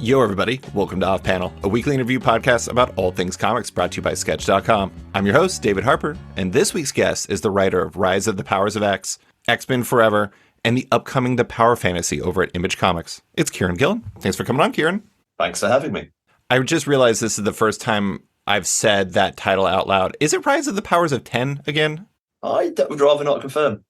Yo, everybody. Welcome to Off Panel, a weekly interview podcast about all things comics brought to you by Sketch.com. I'm your host, David Harper, and this week's guest is the writer of Rise of the Powers of X, X-Men Forever, and the upcoming The Power Fantasy over at Image Comics. It's Kieron Gillen. Thanks for coming on, Kieron. Thanks for having me. I just realized this is the first time I've said that title out loud. Is it Rise of the Powers of 10 again? I would rather not confirm.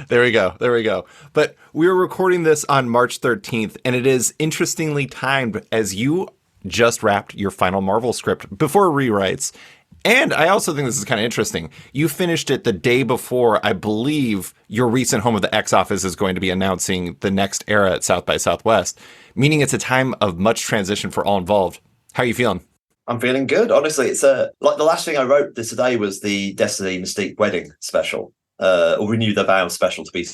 There we go. But we're recording this on March 13th, and it is interestingly timed as you just wrapped your final Marvel script before rewrites. And I also think this is kind of interesting. You finished it the day before, I believe, your recent home of the X Office is going to be announcing the next era at South by Southwest, meaning it's a time of much transition for all involved. How are you feeling? I'm feeling good. Honestly, it's like the last thing I wrote today was the Destiny Mystique wedding special. Or Renew the Vow special, to be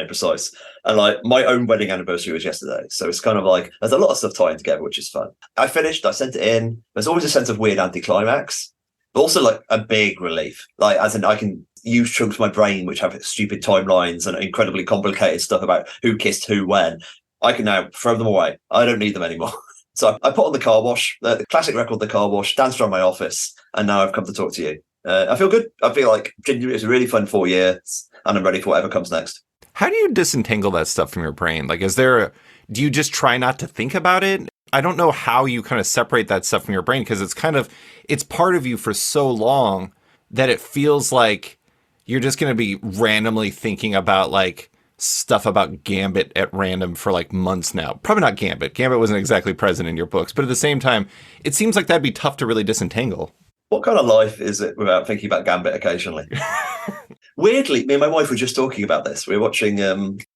precise. And like my own wedding anniversary was yesterday, so it's kind of like there's a lot of stuff tying together, which is fun. I finished, I sent it in. There's always a sense of weird anticlimax, but also like a big relief. Like as in, I can use chunks of my brain which have stupid timelines and incredibly complicated stuff about who kissed who when. I can now throw them away. I don't need them anymore. So I put on the car wash, the classic record, the car wash, danced around my office, and now I've come to talk to you. I feel good. I feel like it was a really fun 4 years, and I'm ready for whatever comes next. How do you disentangle that stuff from your brain? Like, do you just try not to think about it? I don't know how you kind of separate that stuff from your brain, because it's part of you for so long that it feels like you're just going to be randomly thinking about like stuff about Gambit at random for like months now. Probably not Gambit. Gambit wasn't exactly present in your books, but at the same time, it seems like that'd be tough to really disentangle. What kind of life is it without thinking about Gambit occasionally? Weirdly, me and my wife were just talking about this. We were watching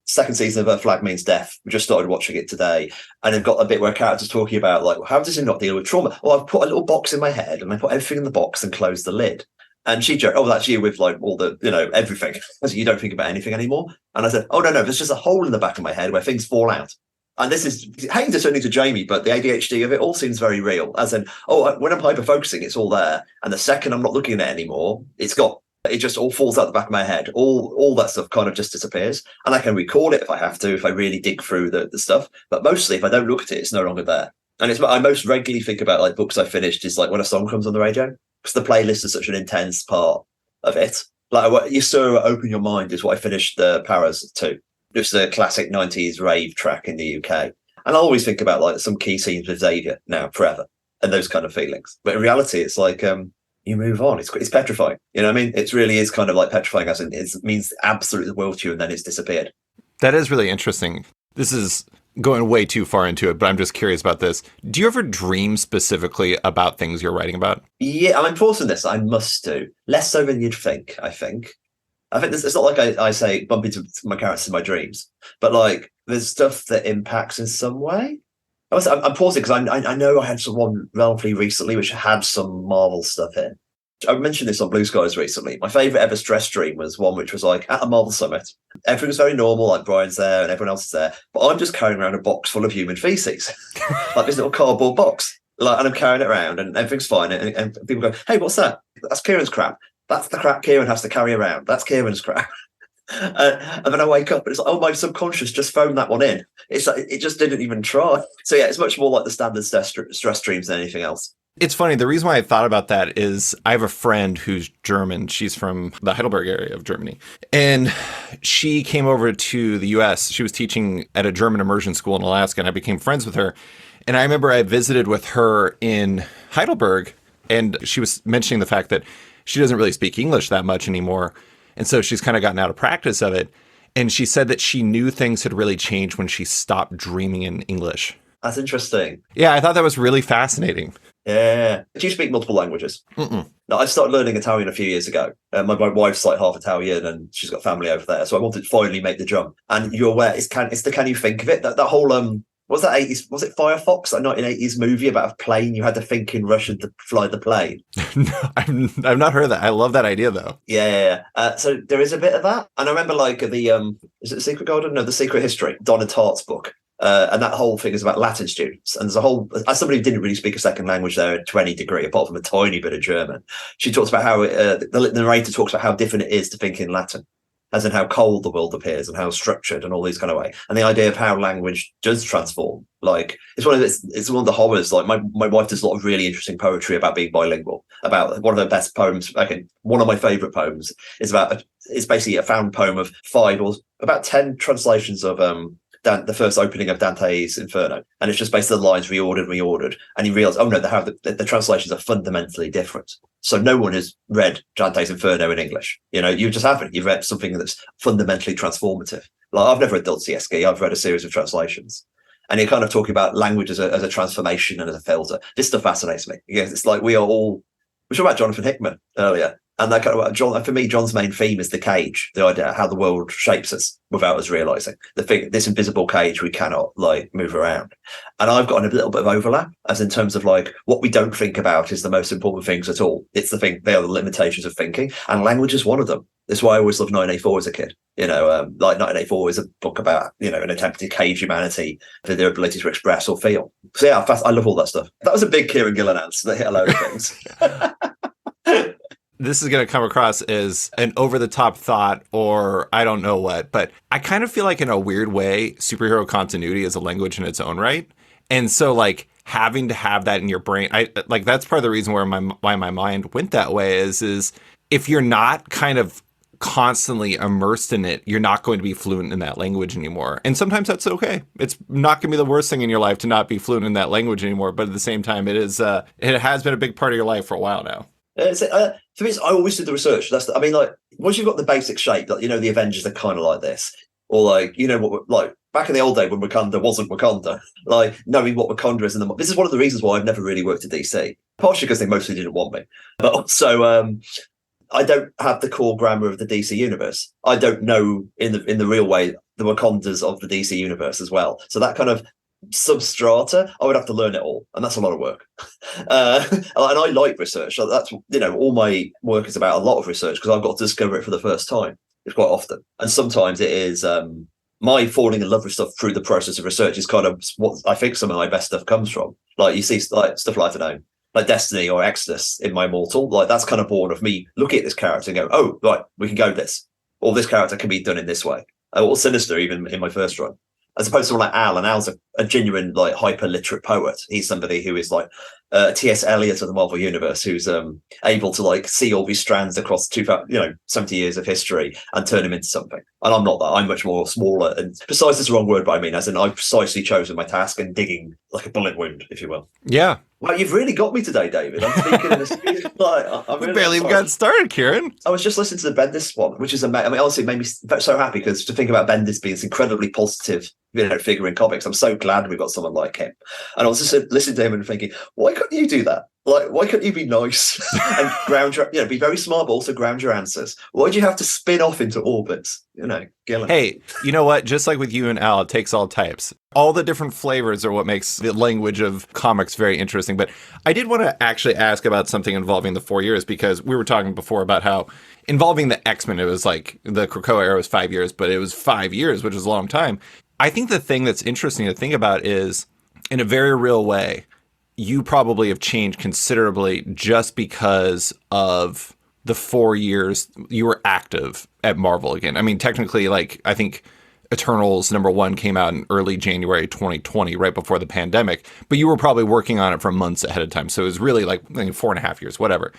second season of Her Flag Means Death. We just started watching it today. And they've got a bit where a character's talking about, like, how does it not deal with trauma? Well, I've put a little box in my head and I put everything in the box and close the lid. And she joked, oh, that's you with like all the, everything. You don't think about anything anymore. And I said, oh, no, there's just a hole in the back of my head where things fall out. And this is hating to turn into Jamie, but the ADHD of it all seems very real. As in, when I'm hyper-focusing, it's all there. And the second I'm not looking at it anymore, it's gone. It just all falls out the back of my head. All that stuff kind of just disappears. And I can recall it if I have to, if I really dig through the stuff. But mostly, if I don't look at it, it's no longer there. And I most regularly think about like books I finished is like when a song comes on the radio. Because the playlist is such an intense part of it. Like what you so open your mind is what I finished the Paras to. Just a classic 90s rave track in the UK. And I always think about like some key scenes with Xavier now, forever, and those kind of feelings. But in reality, it's like you move on. It's petrifying. You know what I mean? It really is kind of like petrifying, as in it means absolutely the world to you and then it's disappeared. That is really interesting. This is going way too far into it, but I'm just curious about this. Do you ever dream specifically about things you're writing about? Yeah, I'm enforcing this. I must do. Less so than you'd think, I think. It's not like I say bump into my characters in my dreams, but like there's stuff that impacts in some way. I'm pausing because I know I had someone relatively recently which had some Marvel stuff in. I mentioned this on Blue Skies recently. My favourite ever stress dream was one which was like at a Marvel summit. Everything was very normal, like Brian's there and everyone else is there, but I'm just carrying around a box full of human feces, like this little cardboard box. Like, and I'm carrying it around and everything's fine. And people go, hey, what's that? That's Kieron's crap. That's the crap Kieron has to carry around. That's Kieron's crap. And then I wake up and it's like, oh, my subconscious just phoned that one in. It's like, it just didn't even try. So yeah, it's much more like the standard stress dreams than anything else. It's funny. The reason why I thought about that is I have a friend who's German. She's from the Heidelberg area of Germany. And she came over to the US. She was teaching at a German immersion school in Alaska, and I became friends with her. And I remember I visited with her in Heidelberg, and she was mentioning the fact that she doesn't really speak English that much anymore. And so she's kind of gotten out of practice of it. And she said that she knew things had really changed when she stopped dreaming in English. That's interesting. Yeah, I thought that was really fascinating. Yeah. Do you speak multiple languages? Mm-mm. No, I started learning Italian a few years ago. My wife's like half Italian and she's got family over there. So I wanted to finally make the jump. And you're aware, it's the can you think of it? That whole what was that 80s? Was it Firefox, that 1980s movie about a plane? You had to think in Russian to fly the plane. No, I've not heard of that. I love that idea, though. Yeah. So there is a bit of that. And I remember like is it The Secret Garden? No, The Secret History, Donna Tartt's book. And that whole thing is about Latin students. And there's a whole, as somebody who didn't really speak a second language there to any degree, apart from a tiny bit of German, she talks about how the narrator talks about how different it is to think in Latin. as in how cold the world appears and how structured and all these kind of way. And the idea of how language does transform. Like it's one of the horrors. Like my wife does a lot of really interesting poetry about being bilingual. About one of her best poems. Okay, one of my favorite poems is it's basically a found poem of 5 or about 10 translations of the first opening of Dante's Inferno, and it's just basically the lines reordered, and you realize, oh no, the translations are fundamentally different. So no one has read Dante's Inferno in English. You just haven't. You've read something that's fundamentally transformative. Like I've never read Dostoevsky. I've read a series of translations, and you're kind of talking about language as a transformation and as a filter. This stuff fascinates me. Yeah, it's like we talked about Jonathan Hickman earlier. And that kind of for me, John's main theme is the cage, the idea of how the world shapes us without us realizing this invisible cage we cannot move around. And I've got a little bit of overlap, as in terms of what we don't think about is the most important things at all. They are the limitations of thinking, and language is one of them. That's why I always loved 1984 as a kid. 1984 is a book about an attempt to cage humanity for their ability to express or feel. So yeah, I love all that stuff. That was a big Kieron Gillen answer that hit a load of things. This is going to come across as an over-the-top thought or I don't know what, but I kind of feel like in a weird way, superhero continuity is a language in its own right. And so having to have that in your brain, that's part of the reason why my mind went that way is if you're not kind of constantly immersed in it, you're not going to be fluent in that language anymore. And sometimes that's okay. It's not going to be the worst thing in your life to not be fluent in that language anymore. But at the same time, it has been a big part of your life for a while now. For me, I always do the research. Once you've got the basic shape, the Avengers are kind of like this, or back in the old day when Wakanda wasn't Wakanda, knowing what Wakanda is. This is one of the reasons why I've never really worked at DC, partially because they mostly didn't want me, but also I don't have the core grammar of the DC universe. I don't know in the real way the Wakandas of the DC universe as well. So that kind of substrata, I would have to learn it all, and that's a lot of work. And I like research. So that's all my work is about a lot of research because I've got to discover it for the first time. It's quite often, and sometimes it is my falling in love with stuff through the process of research is kind of what I think some of my best stuff comes from. You see stuff like I don't know, like Destiny or Exodus in my Immortal. That's kind of born of me looking at this character and go, oh right, we can go this, or this character can be done in this way, or Sinister even in my first run. As opposed to someone like Al, and Al's a genuine hyper literate poet. He's somebody who is T.S. Eliot of the Marvel Universe, who's able to see all these strands across 70 years of history and turn them into something. And I'm not that. I'm much more smaller. And precise is the wrong word, but I mean, as in I've precisely chosen my task and digging like a bullet wound, if you will. Yeah. Well, you've really got me today, David. I'm speaking in this. We barely even got started, Kieron. I was just listening to the Bendis one, which is amazing. I mean, honestly, it made me so happy because to think about Bendis being this incredibly positive, figure in comics, I'm so glad we've got someone like him. And I was just listening to him and thinking, why couldn't you do that? Why couldn't you be nice and ground your, be very smart, but also ground your answers? Why do you have to spin off into orbits? Gillen. Hey, you know what? Just like with you and Al, it takes all types. All the different flavors are what makes the language of comics very interesting. But I did want to actually ask about something involving the 4 years, because we were talking before about how involving the X-Men, it was like the Krakoa era was 5 years, but it was 5 years, which is a long time. I think the thing that's interesting to think about is, in a very real way, you probably have changed considerably just because of the 4 years you were active at Marvel again. I mean, technically, I think Eternals #1 came out in early January 2020, right before the pandemic, but you were probably working on it for months ahead of time. So it was really 4.5 years, whatever.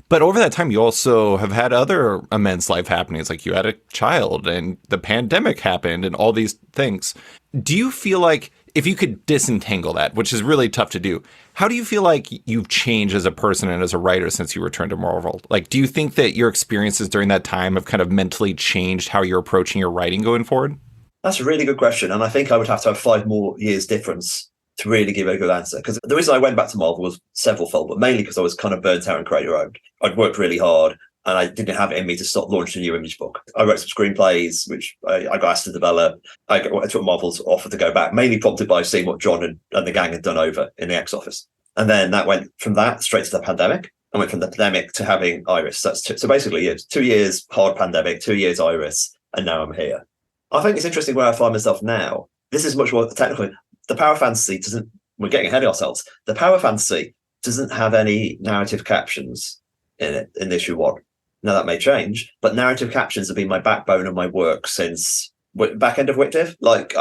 But over that time, you also have had other immense life happenings, like you had a child and the pandemic happened and all these things. Do you feel like, if you could disentangle that, which is really tough to do, how do you feel like you've changed as a person and as a writer since you returned to Marvel? Do you think that your experiences during that time have kind of mentally changed how you're approaching your writing going forward? That's a really good question. And I think I would have to have 5 more years difference to really give a good answer. Because the reason I went back to Marvel was several-fold, but mainly because I was kind of burnt out and creator-owned. I'd worked really hard, and I didn't have it in me to stop launching a new image book. I wrote some screenplays, which I got asked to develop. I took Marvel's offer to go back, mainly prompted by seeing what John and the gang had done over in the X office. And then that went from that straight to the pandemic. I went from the pandemic to having Iris. So basically, 2 years hard pandemic, 2 years Iris, and now I'm here. I think it's interesting where I find myself now. This is much more technical. The power fantasy doesn't, we're getting ahead of ourselves. The power fantasy doesn't have any narrative captions in it in issue 1. Now that may change, but narrative captions have been my backbone of my work since back end of Wictive. Like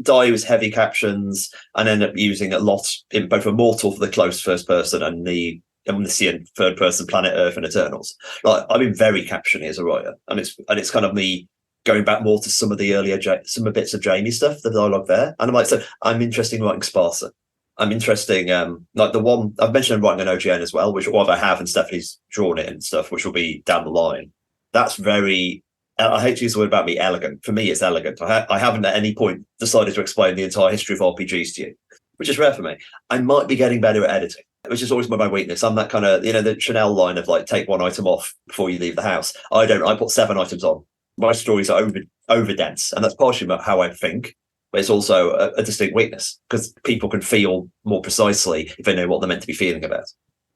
Die was heavy captions and ended up using a lot in both Immortal for the close first person and the omniscient third person Planet Earth and Eternals. Like I've been very captiony as a writer, and it's kind of me going back more to some of the earlier some of bits of Jamie stuff, the dialogue there. And I'm like, so I'm interested in writing sparser. I'm interested, like the one I've mentioned, I'm writing an OGN as well, which I have, and Stephanie's drawn it and stuff, which will be down the line. That's very, I hate to use the word about me, elegant. For me, it's elegant. I haven't at any point decided to explain the entire history of RPGs to you, which is rare for me. I might be getting better at editing, which is always my weakness. I'm that kind of, the Chanel line of like, take one item off before you leave the house. I don't. I put 7 items on. My stories are over dense, and that's partially about how I think. But it's also a distinct weakness because people can feel more precisely if they know what they're meant to be feeling about.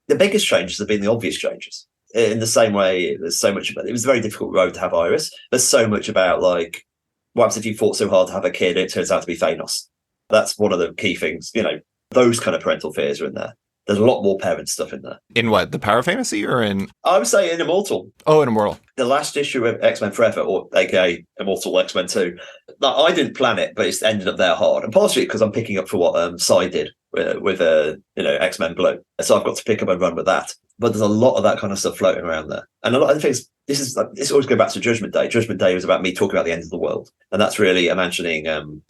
The biggest changes have been the obvious changes. In the same way, there's so much about it. It was a very difficult road to have Iris. There's so much about like, what happens if you fought so hard to have a kid and it turns out to be Thanos? That's one of the key things. Those kind of parental fears are in there. There's a lot more parent stuff in there. In what? The Power Fantasy or in? I would say in Immortal. Oh, in Immortal. The last issue of X-Men Forever, or aka Immortal X-Men 2, I didn't plan it, but it's ended up there hard. And partially because I'm picking up for what Cy did with X-Men Blue. So I've got to pick up and run with that. But there's a lot of that kind of stuff floating around there. And a lot of the things, it's always going back to Judgment Day. Judgment Day was about me talking about the end of the world. And that's really imagining,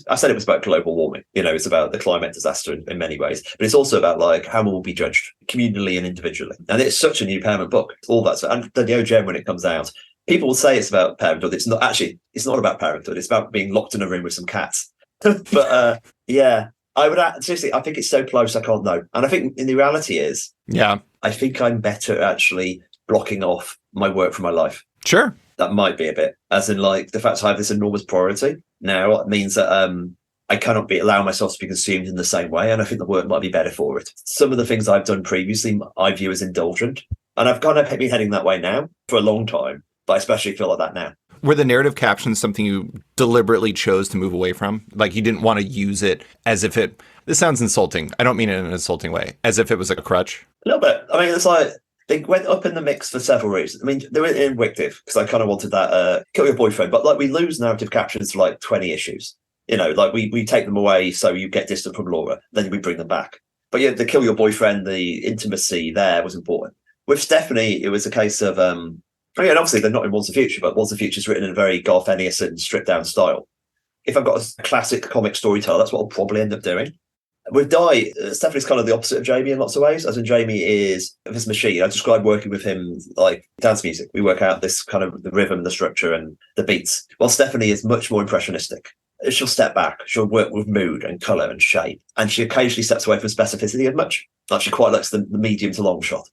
I said it was about global warming. It's about the climate disaster in many ways. But it's also about like how we'll be judged communally and individually. And it's such a new parent book. All that. And the OGM, when it comes out, people will say it's about parenthood. It's not about parenthood. It's about being locked in a room with some cats. But yeah, I would seriously, I think it's so close I can't know. And I think in the reality is, yeah, I think I'm better at actually blocking off my work from my life. Sure. That might be a bit, as in like the fact I have this enormous priority now means that I cannot allow myself to be consumed in the same way. And I think the work might be better for it. Some of the things I've done previously, I view as indulgent. And I've kind of been heading that way now for a long time, but I especially feel like that now. Were the narrative captions something you deliberately chose to move away from? Like you didn't want to use it as if it, this sounds insulting. I don't mean it in an insulting way, as if it was like a crutch. A little bit. I mean, it's like, they went up in the mix for several reasons. I mean, they were in Wictive because I kind of wanted that kill your boyfriend, but like we lose narrative captions for like 20 issues. Like we take them away so you get distant from Laura, then we bring them back. But yeah, the kill your boyfriend, the intimacy there was important. With Stephanie, it was a case of, and obviously they're not in Once the Future, but Once the Future is written in a very Garth Ennis stripped down style. If I've got a classic comic storyteller, that's what I'll probably end up doing. With Die, Stephanie's kind of the opposite of Jamie in lots of ways, as in Jamie is this machine. I describe working with him like dance music. We work out this kind of the rhythm, the structure, and the beats. While Stephanie is much more impressionistic. She'll step back. She'll work with mood and colour and shape. And she occasionally steps away from specificity as much. Like she quite likes the medium to long shot,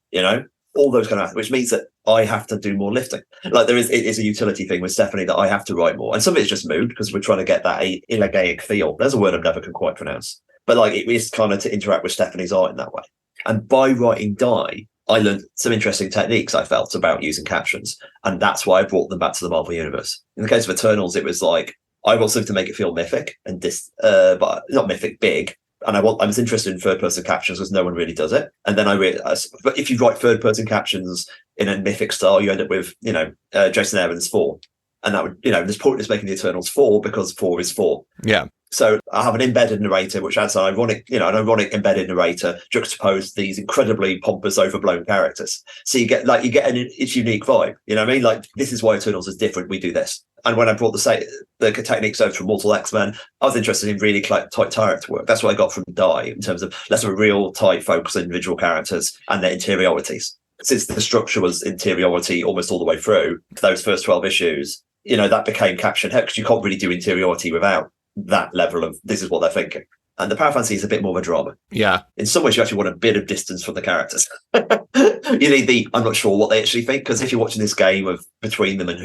all those kind of, which means that I have to do more lifting. Like it is a utility thing with Stephanie that I have to write more. And some of it's just mood because we're trying to get that elegaic feel. There's a word I never can quite pronounce. But like it is kind of to interact with Stephanie's art in that way. And by writing Die, I learned some interesting techniques I felt about using captions. And that's why I brought them back to the Marvel Universe. In the case of Eternals, it was like, I want something to make it feel mythic and but not mythic, big. And I was interested in third-person captions because no one really does it. And then I realized, but if you write third-person captions in a mythic style, you end up with, Jason Aaron's 4. And that would, there's pointless making the Eternals 4 because 4 is 4. Yeah. So I have an embedded narrator, which adds an ironic embedded narrator juxtaposed these incredibly pompous, overblown characters. So you get its unique vibe. You know what I mean? Like this is why Eternals is different. We do this. And when I brought the techniques over from Mortal X-Men, I was interested in really tight character work. That's what I got from Die in terms of less of a real tight focus on individual characters and their interiorities. Since the structure was interiority almost all the way through those first 12 issues, that became caption because you can't really do interiority without that level of this is what they're thinking. And the Power Fantasy is a bit more of a drama. Yeah. In some ways, you actually want a bit of distance from the characters. You need I'm not sure what they actually think, because if you're watching this game of between them and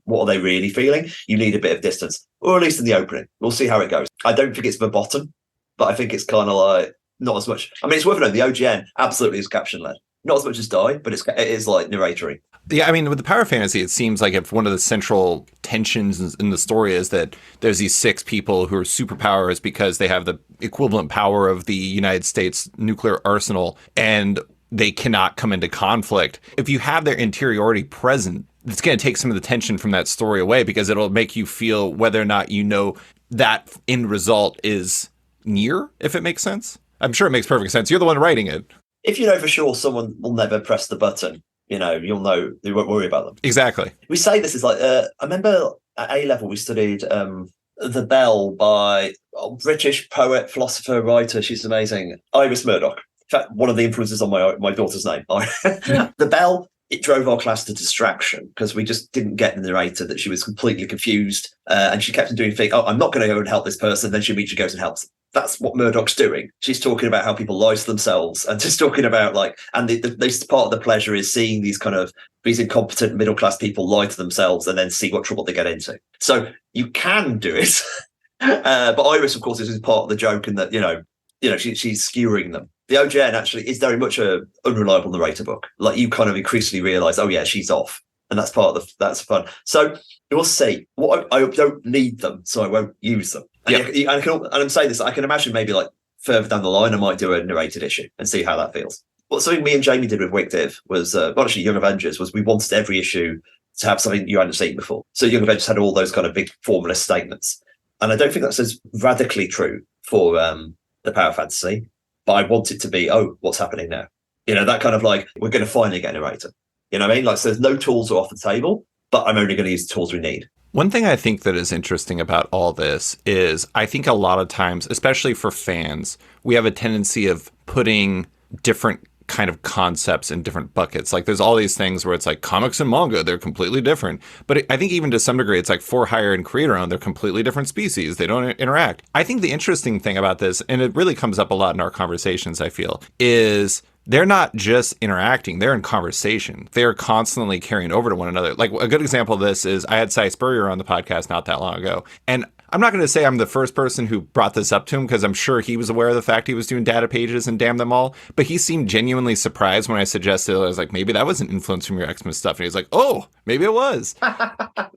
what are they really feeling, you need a bit of distance, or at least in the opening. We'll see how it goes. I don't think it's the bottom, but I think it's kind of like not as much. I mean, it's worth noting the OGN absolutely is caption led. Not as much as Die, but it is like narratory. Yeah, I mean, with the Power Fantasy, it seems like if one of the central tensions in the story is that there's these 6 people who are superpowers because they have the equivalent power of the United States nuclear arsenal. And they cannot come into conflict. If you have their interiority present, it's going to take some of the tension from that story away, because it'll make you feel whether or not you know that end result is near, if it makes sense. I'm sure it makes perfect sense. You're the one writing it. If you know for sure someone will never press the button, you'll know, you won't worry about them. Exactly. We say this is like, I remember at A-level we studied The Bell by a British poet, philosopher, writer. She's amazing. Iris Murdoch. In fact, one of the influences on my daughter's name. The Bell, it drove our class to distraction because we just didn't get the narrator, that she was completely confused. And she kept on doing things, I'm not going to go and help this person. Then she immediately goes and helps them. That's what Murdoch's doing. She's talking about how people lie to themselves, and just talking about and this part of the pleasure is seeing these incompetent middle-class people lie to themselves and then see what trouble they get into. So you can do it. But Iris, of course, is part of the joke, in that, she's skewering them. The OGN actually is very much a unreliable narrator book. Like, you kind of increasingly realise, oh yeah, she's off. And that's part of that's fun. So we'll see. I don't need them, so I won't use them. And, and I'm saying this, I can imagine maybe further down the line, I might do a narrated issue and see how that feels. Well, something me and Jamie did with Wickdiv was, actually Young Avengers, was we wanted every issue to have something you hadn't seen before. So Young Avengers had all those kind of big formalist statements. And I don't think that's as radically true for the Power Fantasy, but I want it to be, oh, what's happening now? That kind of we're going to finally get a narrator. You know what I mean? So there's no tools are off the table, but I'm only going to use the tools we need. One thing I think that is interesting about all this is I think a lot of times, especially for fans, we have a tendency of putting different kind of concepts in different buckets. Like, there's all these things where it's like comics and manga, they're completely different. But I think even to some degree, it's like for hire and creator owned, they're completely different species. They don't interact. I think the interesting thing about this, and it really comes up a lot in our conversations, I feel, is they're not just interacting, they're in conversation. They're constantly carrying over to one another. Like, a good example of this is I had Cy Spurrier on the podcast not that long ago. And I'm not going to say I'm the first person who brought this up to him, because I'm sure he was aware of the fact he was doing data pages and damn them all. But he seemed genuinely surprised when I suggested it. I was like, maybe that was an influence from your X-Men stuff. And he's like, oh, maybe it was.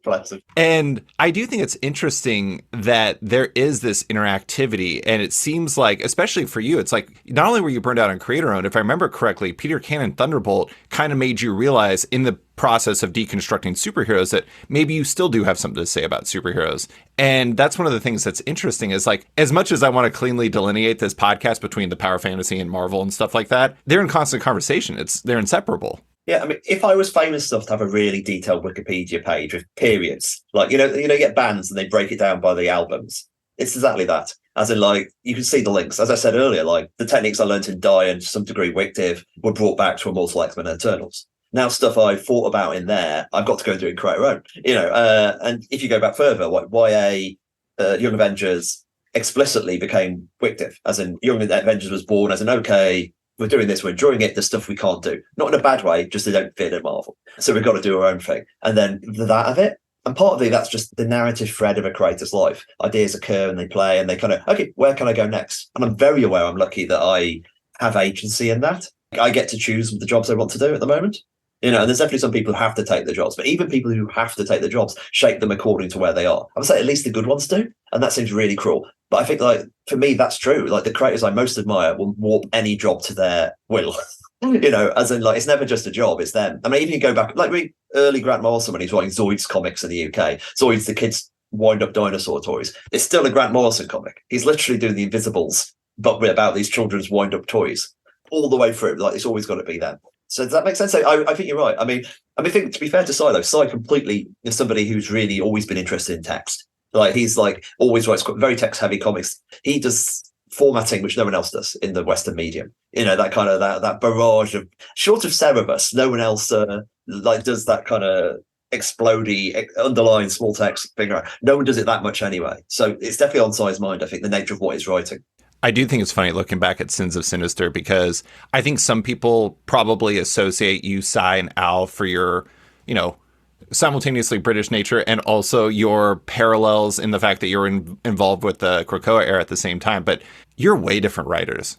Bless him. And I do think it's interesting that there is this interactivity. And it seems like, especially for you, it's like, not only were you burned out on creator owned, if I remember correctly, Peter Cannon Thunderbolt kind of made you realize in the process of deconstructing superheroes that maybe you still do have something to say about superheroes. And that's one of the things that's interesting is, like, as much as I want to cleanly delineate this podcast between the Power Fantasy and Marvel and stuff like that, they're in constant conversation. They're inseparable. Yeah, I mean, if I was famous enough to have a really detailed Wikipedia page with periods, you get bands and they break it down by the albums. It's exactly that. As in, you can see the links. As I said earlier, the techniques I learned in Die and to some degree Wickdiv were brought back to Immortal X-Men and Eternals. Now, stuff I thought about in there, I've got to go and do it in creator own. And if you go back further, YA, Young Avengers explicitly became Wickdiv, as in Young Avengers was born as in, okay, we're doing this, we're enjoying it, there's stuff we can't do. Not in a bad way, just they don't fit in Marvel. So we've got to do our own thing. And then that of it. And partly that's just the narrative thread of a creator's life. Ideas occur and they play and they kind of, okay, where can I go next? And I'm very aware, I'm lucky that I have agency in that. I get to choose the jobs I want to do at the moment. And there's definitely some people who have to take the jobs, but even people who have to take the jobs shape them according to where they are. I would say at least the good ones do. And that seems really cruel. But I think for me, that's true. The creators I most admire will warp any job to their will. As in it's never just a job, it's them. I mean, even you go back, early Grant Morrison when he's writing Zoid's comics in the UK, Zoid's the kids' wind-up dinosaur toys. It's still a Grant Morrison comic. He's literally doing the Invisibles, but about these children's wind-up toys. All the way through, it's always got to be them. So does that make sense? I think you're right. I mean, to be fair to Cy, though, Cy completely is somebody who's really always been interested in text. He's always writes very text-heavy comics. He does formatting which no one else does in the Western medium. That kind of that barrage of, short of Cerebus, no one else does that kind of explodey underlying small text thing. No one does it that much anyway. So it's definitely on Cy's mind, I think, the nature of what he's writing. I do think it's funny looking back at Sins of Sinister, because I think some people probably associate you, Cy, and Al for your, simultaneously British nature and also your parallels in the fact that you're involved with the Krakoa era at the same time. But you're way different writers.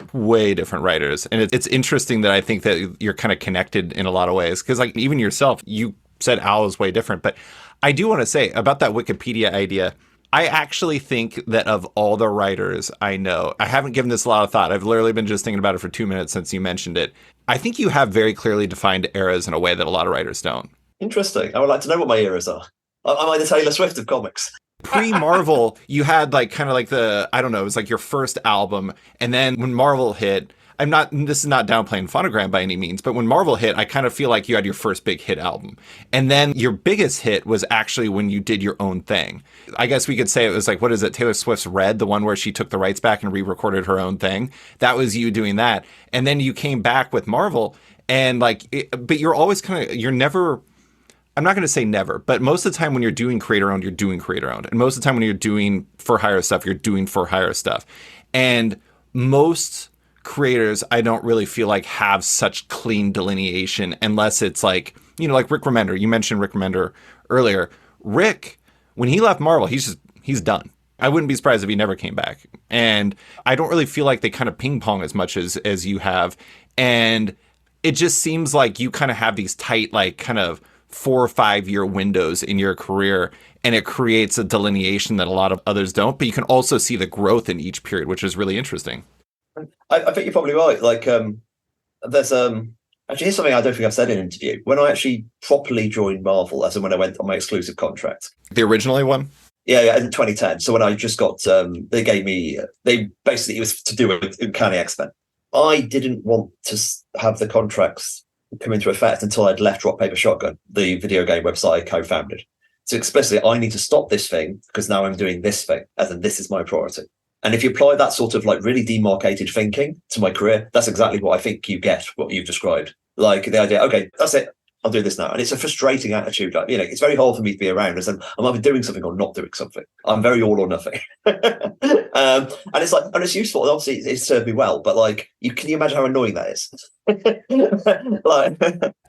And it's interesting that I think that you're kind of connected in a lot of ways, because even yourself, you said Al is way different. But I do want to say about that Wikipedia idea, I actually think that of all the writers I know, I haven't given this a lot of thought. I've literally been just thinking about it for 2 minutes since you mentioned it. I think you have very clearly defined eras in a way that a lot of writers don't. Interesting. I would like to know what my eras are. Am I the Taylor Swift of comics? Pre-Marvel, you had like kind of like I don't know, it was like your first album. And then when Marvel hit, this is not downplaying Phonogram by any means, but when Marvel hit, I kind of feel like you had your first big hit album. And then your biggest hit was actually when you did your own thing. I guess we could say it was like, what is it? Taylor Swift's Red, the one where she took the rights back and re-recorded her own thing. That was you doing that. And then you came back with Marvel and but you're always you're never, I'm not going to say never, but most of the time when you're doing creator-owned, you're doing creator-owned. And most of the time when you're doing for-hire stuff, you're doing for-hire stuff. And most creators, I don't really feel like have such clean delineation unless it's like, like Rick Remender. You mentioned Rick Remender earlier. Rick, when he left Marvel, he's done. I wouldn't be surprised if he never came back. And I don't really feel like they kind of ping pong as much as you have. And it just seems like you kind of have these tight, like kind of 4 or 5 year windows in your career, and it creates a delineation that a lot of others don't. But you can also see the growth in each period, which is really interesting. I think you're probably right. Like, there's actually, here's something I don't think I've said in an interview. When I actually properly joined Marvel, as in when I went on my exclusive contract, the originally one, yeah, in 2010. So when I just got, it was to do with Uncanny X-Men. I didn't want to have the contracts come into effect until I'd left Rock Paper Shotgun, the video game website I co-founded. So explicitly, I need to stop this thing because now I'm doing this thing, as in this is my priority. And if you apply that sort of like really demarcated thinking to my career, that's exactly what I think you get, what you've described. Like the idea, okay, that's it. I'll do this now. And it's a frustrating attitude. Like, it's very hard for me to be around as I'm either doing something or not doing something. I'm very all or nothing. And it's like, and it's useful. And obviously it served me well, but like, can you imagine how annoying that is?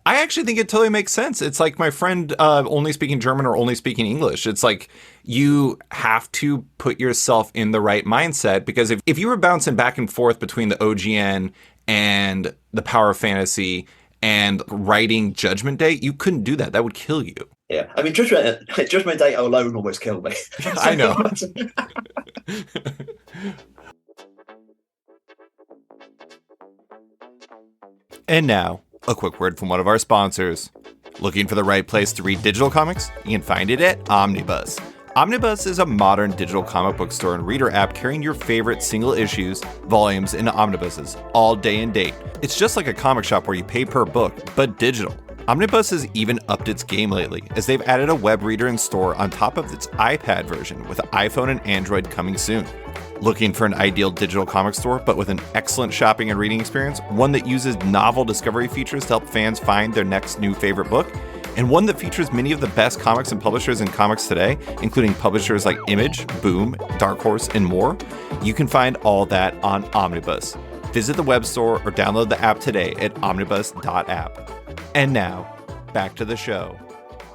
I actually think it totally makes sense. It's like my friend only speaking German or only speaking English. It's like you have to put yourself in the right mindset, because if you were bouncing back and forth between the OGN and the Power of Fantasy and writing Judgment Day, you couldn't do that. That would kill you. Yeah. I mean, Judgment Day alone almost killed me. I know. And now, a quick word from one of our sponsors. Looking for the right place to read digital comics? You can find it at Omnibus. Omnibus is a modern digital comic book store and reader app carrying your favorite single issues, volumes, and omnibuses, all day and date. It's just like a comic shop where you pay per book, but digital. Omnibus has even upped its game lately, as they've added a web reader in store on top of its iPad version, with iPhone and Android coming soon. Looking for an ideal digital comic store, but with an excellent shopping and reading experience, one that uses novel discovery features to help fans find their next new favorite book, and one that features many of the best comics and publishers in comics today, including publishers like Image, Boom, Dark Horse, and more? You can find all that on Omnibus. Visit the web store or download the app today at omnibus.app. And now, back to the show.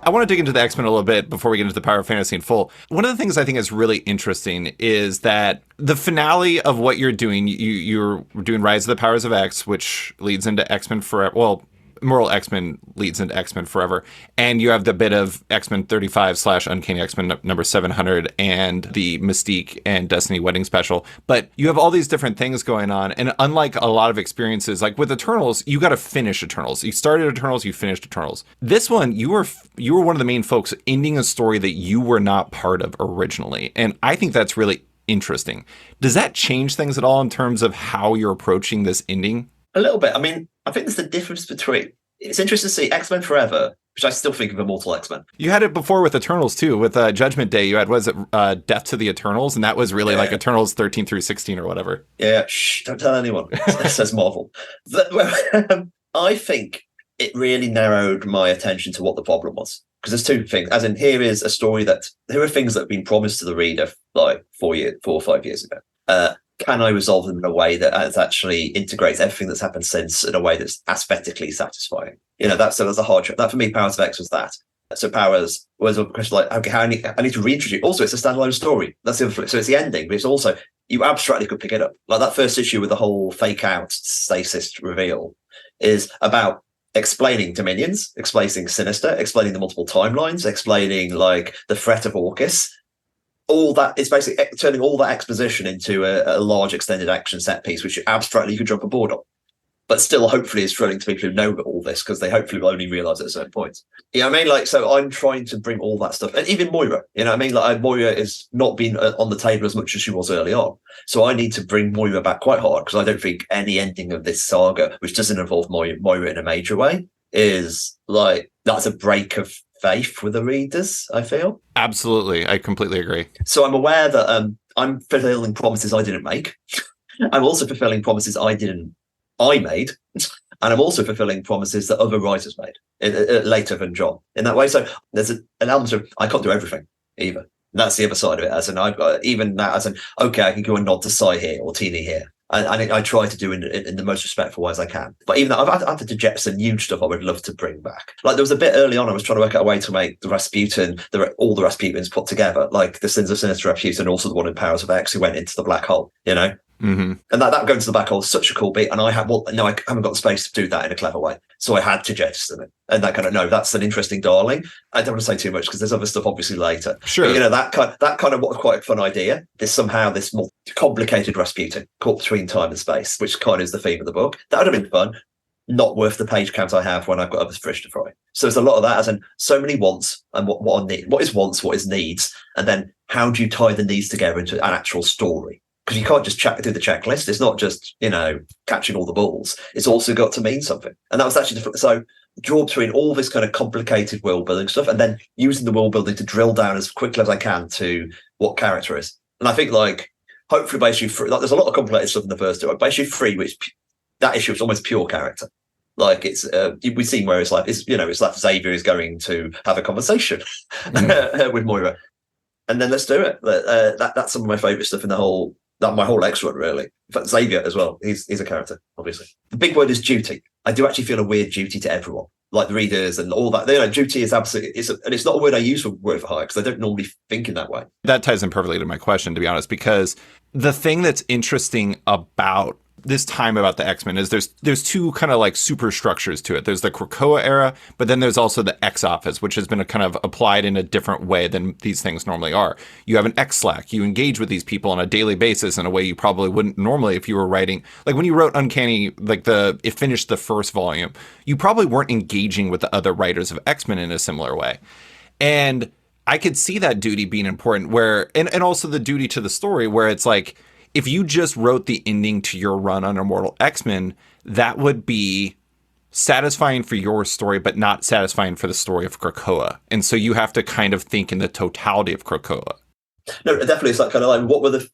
I want to dig into the X-Men a little bit before we get into the Power of Fantasy in full. One of the things I think is really interesting is that the finale of what you're doing, you're doing Rise of the Powers of X, which leads into X-Men Forever. Well, Moral X-Men leads into X-Men Forever. And you have the bit of X-Men 35/Uncanny X-Men number 700 and the Mystique and Destiny wedding special. But you have all these different things going on. And unlike a lot of experiences, like with Eternals, you got to finish Eternals. You started Eternals, you finished Eternals. This one, you were one of the main folks ending a story that you were not part of originally. And I think that's really interesting. Does that change things at all in terms of how you're approaching this ending? A little bit. I mean, I think there's the difference between, it's interesting to see X-Men Forever, which I still think of Immortal X-Men. You had it before with Eternals too, with Judgment Day. You had, Death to the Eternals, and that was really like Eternals 13 through 16 or whatever. Yeah, don't tell anyone. It says Marvel. I think it really narrowed my attention to what the problem was. Because there's two things. As in, here is a story here are things that have been promised to the reader like 4 or 5 years ago. Can I resolve them in a way that actually integrates everything that's happened since in a way that's aesthetically satisfying? That's a hard job. That for me, Powers of X was that. So Powers was a question like, okay, I need to reintroduce. Also, it's a standalone story. That's the other flip. So it's the ending, but it's also, you abstractly could pick it up. Like that first issue with the whole fake out stasis reveal is about explaining Dominions, explaining Sinister, explaining the multiple timelines, explaining like the threat of Orcus. all that is basically turning all that exposition into a large extended action set piece, which abstractly you could jump aboard on. But still, hopefully, is thrilling to people who know all this, because they hopefully will only realise at a certain point. You know what I mean? Like, so I'm trying to bring all that stuff, and even Moira. You know what I mean? Like, Moira is not been on the table as much as she was early on, so I need to bring Moira back quite hard, because I don't think any ending of this saga, which doesn't involve Moira in a major way, is like that's a break of faith with the readers. I feel Absolutely, I completely agree. So I'm aware that I'm fulfilling promises I didn't make. I'm also fulfilling promises I made, and I'm also fulfilling promises that other writers made later than John in that way. So there's an element of I can't do everything either. And that's the other side of it. As in, I've got even that as an okay, I can go and nod to Sai here or Teeny here. And I try to do in the most respectful way as I can. But even that, I've had to jettison huge stuff I would love to bring back. Like there was a bit early on, I was trying to work out a way to make the Rasputin, all the Rasputins put together, like the Sins of Sinister Rasputin, and also the one in Powers of X who went into the black hole, you know? Mm-hmm. And that going to the black hole is such a cool beat. And I haven't got the space to do that in a clever way. So I had to jettison it. And that kind of, no, that's an interesting darling. I don't want to say too much because there's other stuff obviously later. Sure. But, you know, that kind of was quite a fun idea. There's somehow this more complicated Rasputin caught between time and space, which kind of is the theme of the book. That would have been fun. Not worth the page count I have when I've got other fish to fry. So there's a lot of that, as in so many wants and what I need. What is wants, what is needs? And then how do you tie the needs together into an actual story? Because you can't just do the checklist. It's not just, you know, catching all the balls. It's also got to mean something. And that was actually so draw between all this kind of complicated world building stuff and then using the world building to drill down as quickly as I can to what character is. And I think, like, hopefully by issue 3, like, there's a lot of complicated stuff in the first two. By issue 3, which that issue is almost pure character. Like it's we've seen where it's like Xavier is going to have a conversation with Moira, and then let's do it. That's some of my favourite stuff in my whole X run, really. In fact, Xavier as well. He's a character, obviously. The big word is duty. I do actually feel a weird duty to everyone, like the readers and all that. You know, duty is absolutely, and it's not a word I use for word for hire because I don't normally think in that way. That ties in perfectly to my question, to be honest, because the thing that's interesting about this time about the X-Men is there's two kind of like super structures to it. There's the Krakoa era, but then there's also the X Office, which has been kind of applied in a different way than these things normally are. You have an X Slack. You engage with these people on a daily basis in a way you probably wouldn't normally if you were writing. Like when you wrote Uncanny, like it finished the first volume, you probably weren't engaging with the other writers of X-Men in a similar way. And I could see that duty being important and also the duty to the story where it's like, if you just wrote the ending to your run on Immortal X-Men, that would be satisfying for your story, but not satisfying for the story of Krakoa. And so you have to kind of think in the totality of Krakoa. No, definitely. It's like kind of like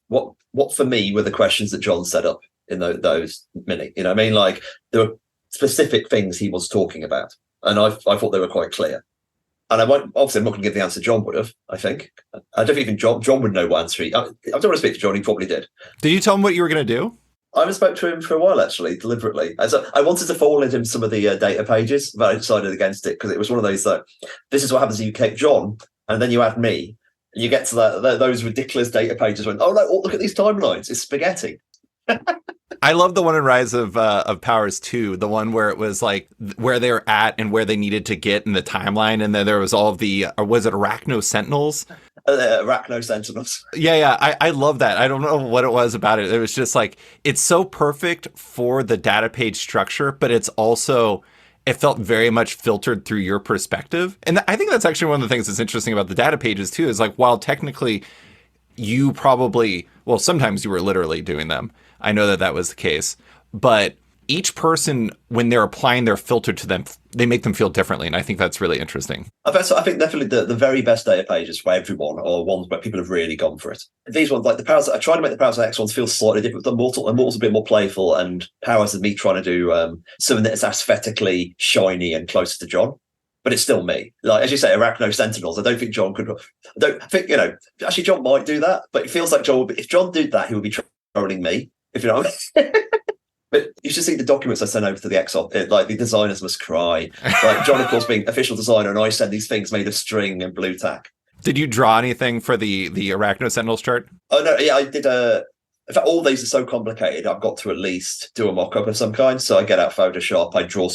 what for me were the questions that John set up in those mini. You know what I mean? Like there were specific things he was talking about, and I thought they were quite clear. And I'm not going to give the answer John would have, I think. I don't think even John would know what answer I don't want to speak to John, he probably did. Did you tell him what you were going to do? I haven't spoke to him for a while, actually, deliberately. So I wanted to forward him some of the data pages, but I decided against it because it was one of those that this is what happens if you take John and then you add me, and you get to those ridiculous data pages when, oh no, look at these timelines, it's spaghetti. I love the one in Rise of Powers 2, the one where it was like where they were at and where they needed to get in the timeline. And then there was all of the, was it Arachno Sentinels? Arachno Sentinels. Yeah. I love that. I don't know what it was about it. It was just like, it's so perfect for the data page structure, but it's also, it felt very much filtered through your perspective. And I think that's actually one of the things that's interesting about the data pages too, is like, while technically you probably, well, sometimes you were literally doing them. I know that was the case, but each person, when they're applying their filter to them, they make them feel differently. And I think that's really interesting. I think definitely the very best data pages for everyone are ones where people have really gone for it. These ones, like the Powers, I try to make the Powers of X ones feel slightly different. Immortal's a bit more playful, and Powers is me trying to do something that's aesthetically shiny and closer to John. But it's still me. Like, as you say, Arachno Sentinels, I don't think John could. I don't think, actually John might do that, but it feels like John would be, if John did that, he would be trolling me. If you know what I mean. But you should see the documents I send over to the X-Op. Like the designers must cry. Like John, of course, being official designer, and I send these things made of string and blue tack. Did you draw anything for the Arachno Sentinels chart? Oh no, yeah, I did. In fact, all these are so complicated. I've got to at least do a mock-up of some kind. So I get out Photoshop. I draw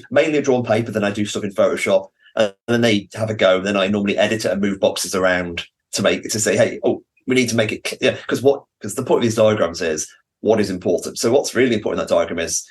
mainly I draw on paper. Then I do stuff in Photoshop, and then they have a go. Then I normally edit it and move boxes around to say, hey, We need to make it clear, because the point of these diagrams is what is important. So what's really important in that diagram is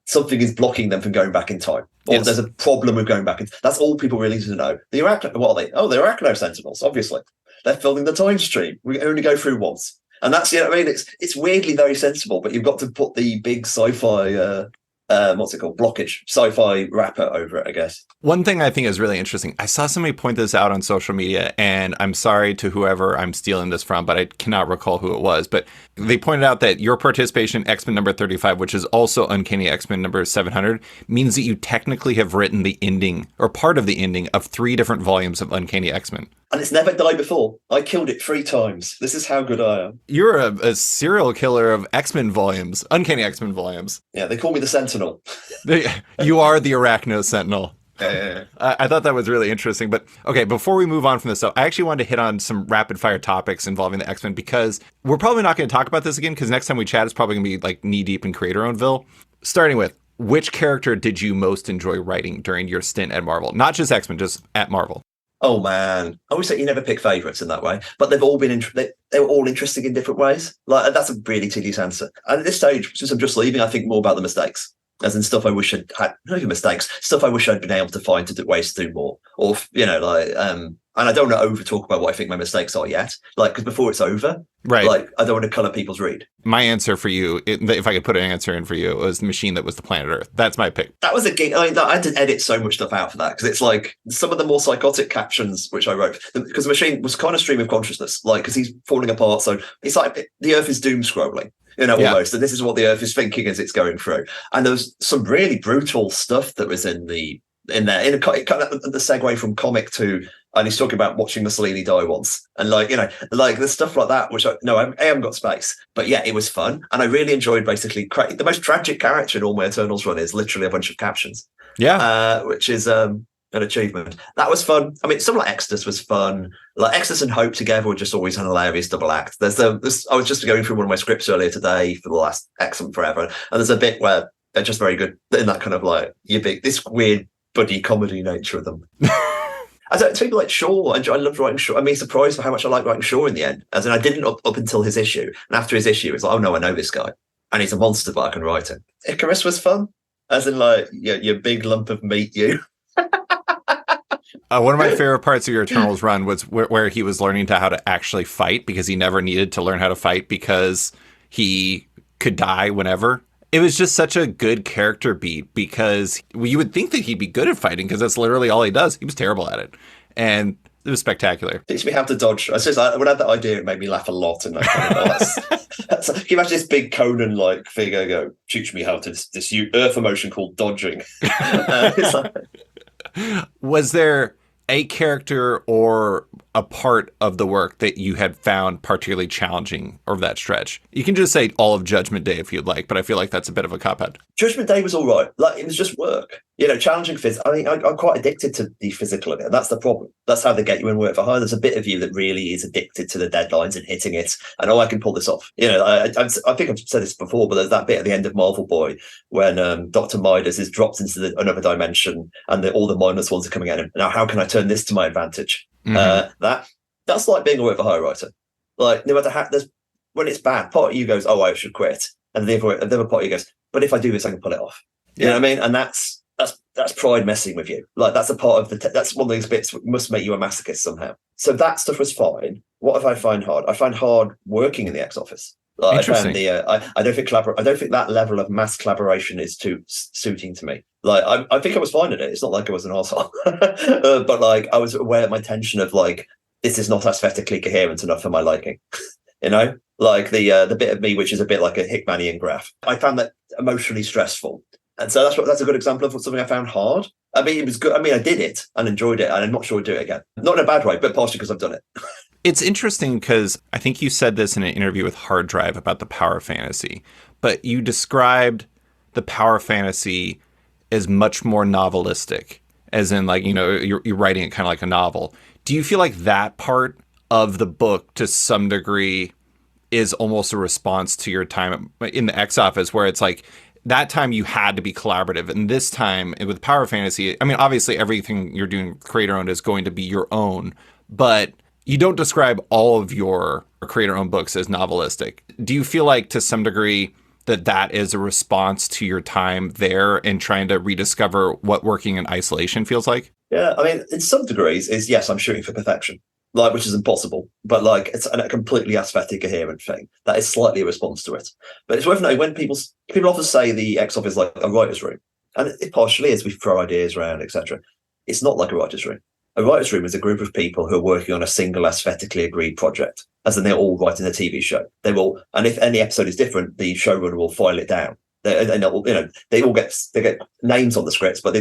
something is blocking them from going back in time, or there's a problem with going back in. That's all people really need to know. What are they? Oh, they're Arachno Sentinels, obviously. They're filling the time stream. We only go through once. And that's, you know what I mean? It's weirdly very sensible, but you've got to put the big sci-fi, blockage, sci-fi wrapper over it, I guess. One thing I think is really interesting, I saw somebody point this out on social media, and I'm sorry to whoever I'm stealing this from, but I cannot recall who it was. But they pointed out that your participation in X-Men number 35, which is also Uncanny X-Men number 700, means that you technically have written the ending, or part of the ending, of 3 different volumes of Uncanny X-Men. And it's never died before. I killed it 3 times. This is how good I am. You're a serial killer of X-Men volumes, Uncanny X-Men volumes. Yeah, they call me the Sentinel. You are the Arachno Sentinel. Yeah. I thought that was really interesting. But okay, before we move on from this, I actually wanted to hit on some rapid fire topics involving the X-Men, because we're probably not going to talk about this again, because next time we chat, it's probably going to be like knee deep in Creator-Ownedville. Starting with, which character did you most enjoy writing during your stint at Marvel? Not just X-Men, just at Marvel. Oh man, I always say you never pick favourites in that way, but they've all been they were all interesting in different ways. Like, that's a really tedious answer. And at this stage, since I'm just leaving, I think more about the mistakes, as in stuff I wish I'd had. Not even mistakes, stuff I wish I'd been able to find ways to do more, or and I don't want to over talk about what I think my mistakes are yet, like, because before it's over, right? Like, I don't want to colour people's read. My answer for you, if I could put an answer in for you, it was the machine that was the planet Earth. That's my pick. That was a gig. I mean, I had to edit so much stuff out for that, because it's like some of the more psychotic captions which I wrote, because the machine was kind of stream of consciousness, like, because he's falling apart. So it's like the Earth is doom scrolling, almost. And this is what the Earth is thinking as it's going through. And there was some really brutal stuff that was in there, in a kind of the segue from comic to. And he's talking about watching Mussolini die once. And like the stuff like that, which I haven't got space. But yeah, it was fun. And I really enjoyed basically the most tragic character in all my Eternals run is literally a bunch of captions. Yeah. Which is an achievement. That was fun. I mean, something like Exodus was fun. Like Exodus and Hope together were just always an hilarious double act. I was just going through one of my scripts earlier today for the last X-Men Forever. And there's a bit where they're just very good in that kind of like, this weird buddy comedy nature of them. People like Shaw, I loved writing Shaw. I mean, surprised for how much I like writing Shaw in the end. As in, I didn't up until his issue. And after his issue, it's like, oh no, I know this guy. And he's a monster, but I can write him. Icarus was fun. As in, like, your big lump of meat, you. One of my favorite parts of your Eternals run was where he was learning how to actually fight, because he never needed to learn how to fight because he could die whenever. It was just such a good character beat, because you would think that he'd be good at fighting, because that's literally all he does. He was terrible at it. And it was spectacular. Teach me how to dodge. When I had that idea, it made me laugh a lot. And can you imagine this big Conan-like figure go, teach me how to this earth emotion called dodging. Was there a character or a part of the work that you had found particularly challenging over that stretch? You can just say all of Judgment Day if you'd like, but I feel like that's a bit of a cop-out. Judgment Day was all right. Like, it was just work. Challenging I mean, I'm quite addicted to the physical of it, and that's the problem. That's how they get you in work for hire. There's a bit of you that really is addicted to the deadlines and hitting it, and I can pull this off. I think I've said this before, but there's that bit at the end of Marvel Boy when Dr. Midas is dropped into another dimension, and all the mindless ones are coming at him. Now, how can I turn this to my advantage? Mm-hmm. That's like being a work for hire writer. Like, no matter how, when it's bad, part of you goes, "Oh, I should quit," and the other part of you goes, "But if I do this, I can pull it off." You know what I mean? And that's pride messing with you. Like, that's a part of that's one of those bits that must make you a masochist somehow. So that stuff was fine. What if I find hard? I find hard working in the X office. Like, interesting. I don't think I don't think that level of mass collaboration is too suiting to me. Like, I think I was fine at it. It's not like I was an arsehole. But like, I was aware of my tension of like, this is not aesthetically coherent enough for my liking. Like the bit of me which is a bit like a Hickmanian graph. I found that emotionally stressful. And so that's a good example of something I found hard. I mean, it was good. I mean, I did it and enjoyed it, and I'm not sure I'd do it again. Not in a bad way, but partially because I've done it. It's interesting because I think you said this in an interview with Hard Drive about the power fantasy, but you described the power fantasy as much more novelistic, as in, like, you're writing it kind of like a novel. Do you feel like that part of the book, to some degree, is almost a response to your time in the X office, where it's like, that time you had to be collaborative, and this time with power fantasy, I mean, obviously everything you're doing creator owned is going to be your own, but You don't describe all of your creator-owned books as novelistic. Do you feel like to some degree that is a response to your time there and trying to rediscover what working in isolation feels like? Yeah, I mean, in some degrees, is yes, I'm shooting for perfection, like which is impossible, but like it's a completely aesthetic, coherent thing that is slightly a response to it. But it's worth noting when people often say the X office is like a writer's room, and it partially is. We throw ideas around, etc. It's not like a writer's room. A writer's room is a group of people who are working on a single aesthetically agreed project, as in they're all writing a TV show. They will, and if any episode is different, the showrunner will file it down. They all get names on the scripts, but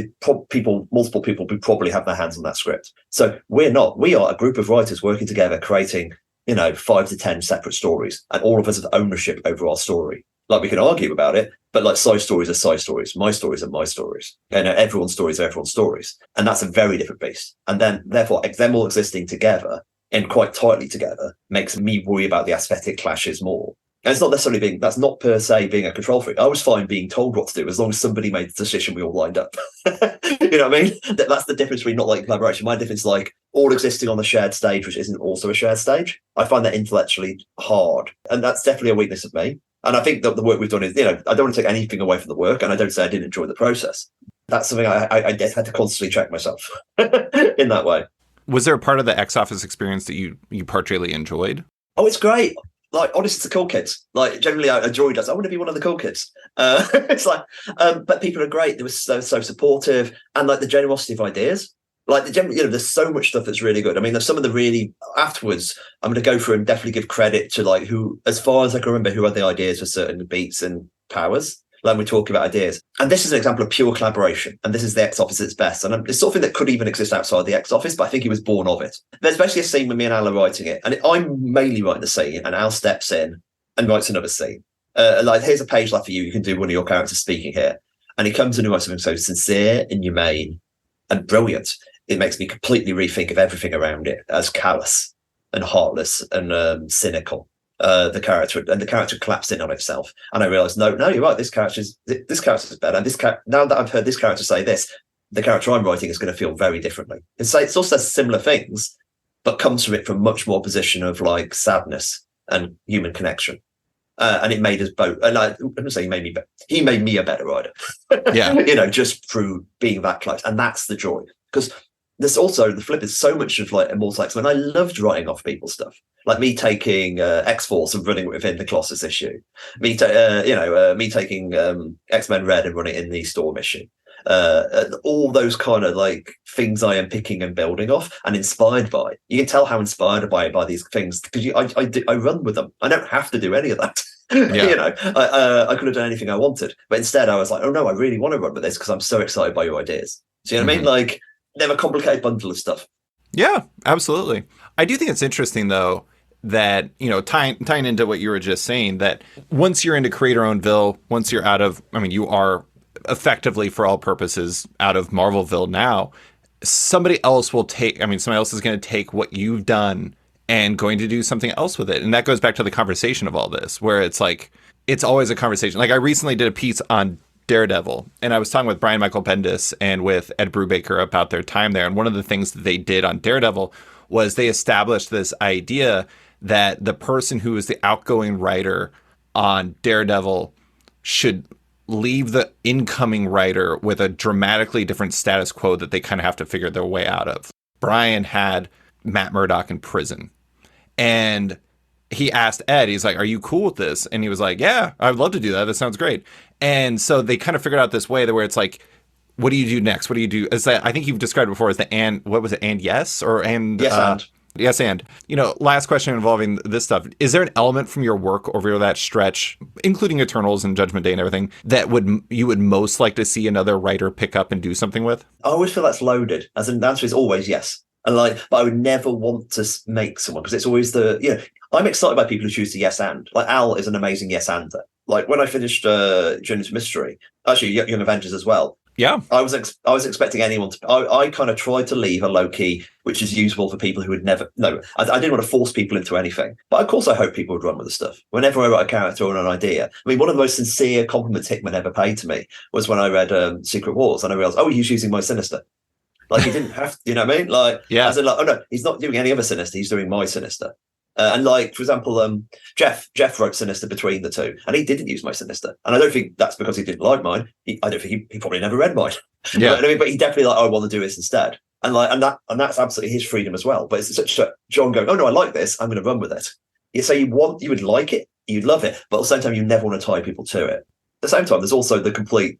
multiple people who probably have their hands on that script. So we are a group of writers working together, creating 5 to 10 separate stories, and all of us have ownership over our story. Like we can argue about it, but like side stories are side stories, my stories are my stories, everyone's stories are everyone's stories, and that's a very different beast. And then therefore them all existing together and quite tightly together makes me worry about the aesthetic clashes more. And it's not necessarily that's not per se being a control freak. I was fine being told what to do as long as somebody made the decision we all lined up. You know what I mean? That's the difference between not like collaboration. My difference is like all existing on the shared stage, which isn't also a shared stage. I find that intellectually hard. And that's definitely a weakness of me. And I think that the work we've done is, I don't want to take anything away from the work. And I don't say I didn't enjoy the process. That's something I had to constantly check myself in that way. Was there a part of the X Office experience that you particularly enjoyed? Oh, it's great. Like, honestly, it's the cool kids. Like, generally, I enjoyed it. I want to be one of the cool kids. It's like, but people are great. They were so supportive, and like the generosity of ideas. Like there's so much stuff that's really good. I mean, there's some of the really afterwards. I'm going to go through and definitely give credit to like who, as far as I can remember, who had the ideas for certain beats and powers. Like we're talking about ideas, and this is an example of pure collaboration. And this is the X Office at its best. And it's something that could even exist outside the X Office, but I think he was born of it. There's basically a scene with me and Al are writing it, and I'm mainly writing the scene, and Al steps in and writes another scene. Like, here's a page left for you. You can do one of your characters speaking here, and he comes in and writes something so sincere and humane and brilliant. It makes me completely rethink of everything around it as callous and heartless and cynical. The character collapsed in on itself, and I realized, no, you're right. This character's better. And now that I've heard this character say this, the character I'm writing is going to feel very differently. It still says similar things, but comes from it from much more position of like sadness and human connection. And it made us both. And I'm not saying he made me a better writer. Yeah, just through being that close, and that's the joy. Because there's also the flip is so much of like Immortal X-Men. I loved writing off people's stuff, like me taking X-Force and running within the Colossus issue, me taking X-Men Red and running it in the Storm issue. All those kind of like things I am picking and building off and inspired by. You can tell how inspired by these things because I run with them. I don't have to do any of that. Yeah. I could have done anything I wanted, but instead I was like, oh no, I really want to run with this because I'm so excited by your ideas. So you know what I mean? Like, they're a complicated bundle of stuff. Yeah, absolutely. I do think it's interesting, though, that, tying into what you were just saying, that once you're into Creator-Ownedville, once you're out of, you are effectively, for all purposes, out of Marvelville now, somebody else is going to take what you've done and going to do something else with it. And that goes back to the conversation of all this, where it's like, it's always a conversation. Like, I recently did a piece on Daredevil, and I was talking with Brian Michael Bendis and with Ed Brubaker about their time there. And one of the things that they did on Daredevil was they established this idea that the person who is the outgoing writer on Daredevil should leave the incoming writer with a dramatically different status quo that they kind of have to figure their way out of. Brian had Matt Murdock in prison, and he asked Ed, he's like, are you cool with this? And he was like, yeah, I'd love to do that. That sounds great. And so they kind of figured out this way where it's like, what do you do next? What do you do? Is that, I think you've described before as the and, what was it? And yes, or and yes, and. Yes, and. Last question involving this stuff. Is there an element from your work over that stretch, including Eternals and Judgment Day and everything, that you would most like to see another writer pick up and do something with? I always feel that's loaded. As in, the answer is always yes. And but I would never want to make someone, because it's always I'm excited by people who choose the yes and. Like, Al is an amazing yes ander. Like, when I finished Journey to Mystery, actually Young Avengers as well. Yeah, I was expecting anyone to. I kind of tried to leave a low key, which is useful for people who would never. No, I didn't want to force people into anything. But of course, I hope people would run with the stuff. Whenever I write a character or an idea, one of the most sincere compliments Hickman ever paid to me was when I read Secret Wars, and I realized, oh, he's using my Sinister. Like he didn't have to, you know what I mean? Like, Yeah. as in like, oh no, he's not doing any other Sinister, he's doing my Sinister. And like, for example, Jeff wrote Sinister between the two, and he didn't use my Sinister. And I don't think that's because he didn't like mine. I don't think he probably never read mine. Yeah. But he definitely like, I want to do this instead. And like, and that's absolutely his freedom as well. But it's such a John going, oh no, I like this, I'm going to run with it. You say you would like it, you'd love it, but at the same time, you never want to tie people to it. At the same time, there's also the complete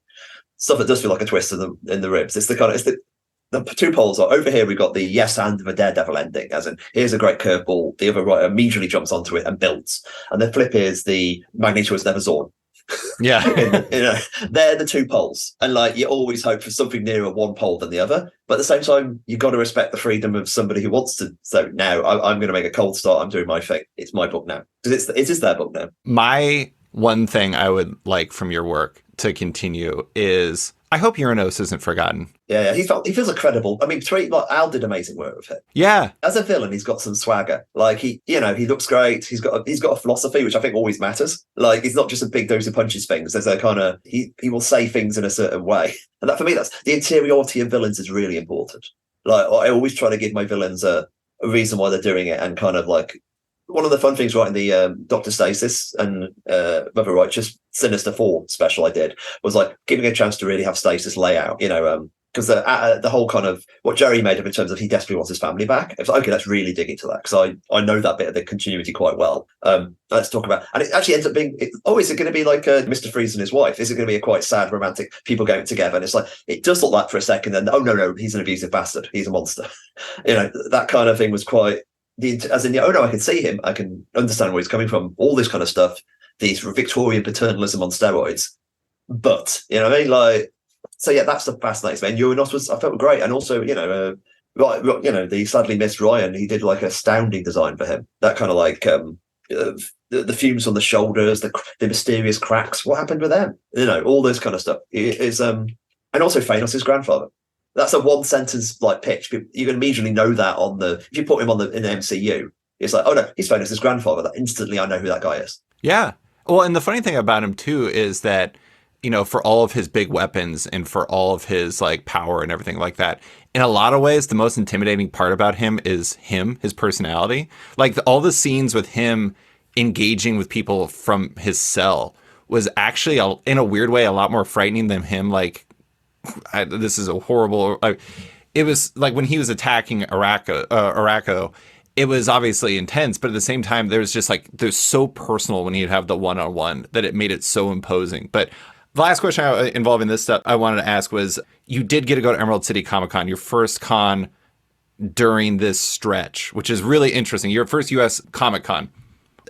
stuff that does feel like a twist in the ribs. It's the two poles are over here. We've got the yes and the Daredevil ending, as in here's a great curveball. The other writer immediately jumps onto it and builds. And the flip is the Magneto was never Zorn. Yeah. They're the two poles. And like you always hope for something nearer one pole than the other. But at the same time, you've got to respect the freedom of somebody who wants to. So now I'm going to make a cold start. I'm doing my thing. It's my book now. Because it is their book now. My one thing I would like from your work to continue is I hope Uranos isn't forgotten. Yeah, he feels credible. I mean, Al did amazing work with him. Yeah, as a villain, he's got some swagger. Like he looks great. He's got a philosophy, which I think always matters. Like he's not just a big dose of punches things. There's a kind of he will say things in a certain way, and that for me, that's the interiority of villains is really important. Like I always try to give my villains a reason why they're doing it, and kind of like. One of the fun things writing the Dr. Stasis and Mother Righteous Sinister 4 special I did was like giving a chance to really have Stasis lay out, because the whole kind of what Jerry made up in terms of he desperately wants his family back. It's like, okay, let's really dig into that because I know that bit of the continuity quite well. Let's talk about, and it actually ends up being, is it going to be like Mr. Freeze and his wife? Is it going to be a quite sad, romantic people going together? And it's like, it does look like for a second, then, oh, no, he's an abusive bastard. He's a monster. That kind of thing was quite, as in, oh no, I can see him. I can understand where he's coming from. All this kind of stuff. These Victorian paternalism on steroids. But you know what I mean? Like, so yeah, that's the fascinating thing. Uranos I felt great, and also the sadly missed Ryan. He did like an astounding design for him. That kind of like the fumes on the shoulders, the mysterious cracks. What happened with them? All this kind of stuff. It is and also Thanos' grandfather. That's a one sentence like pitch. You can immediately know that if you put him in the MCU, it's like, oh no, he's Thanos' grandfather. That instantly I know who that guy is. Yeah. Well, and the funny thing about him too is that, for all of his big weapons and for all of his like power and everything like that, in a lot of ways, the most intimidating part about him is his personality. Like all the scenes with him engaging with people from his cell was actually in a weird way a lot more frightening than him like. This is a horrible. It was like when he was attacking Araco, it was obviously intense, but at the same time, there's so personal when he'd have the one-on-one that it made it so imposing. But the last question involving this stuff I wanted to ask was, you did get to go to Emerald City Comic Con, your first con during this stretch, which is really interesting. Your first U.S. Comic Con.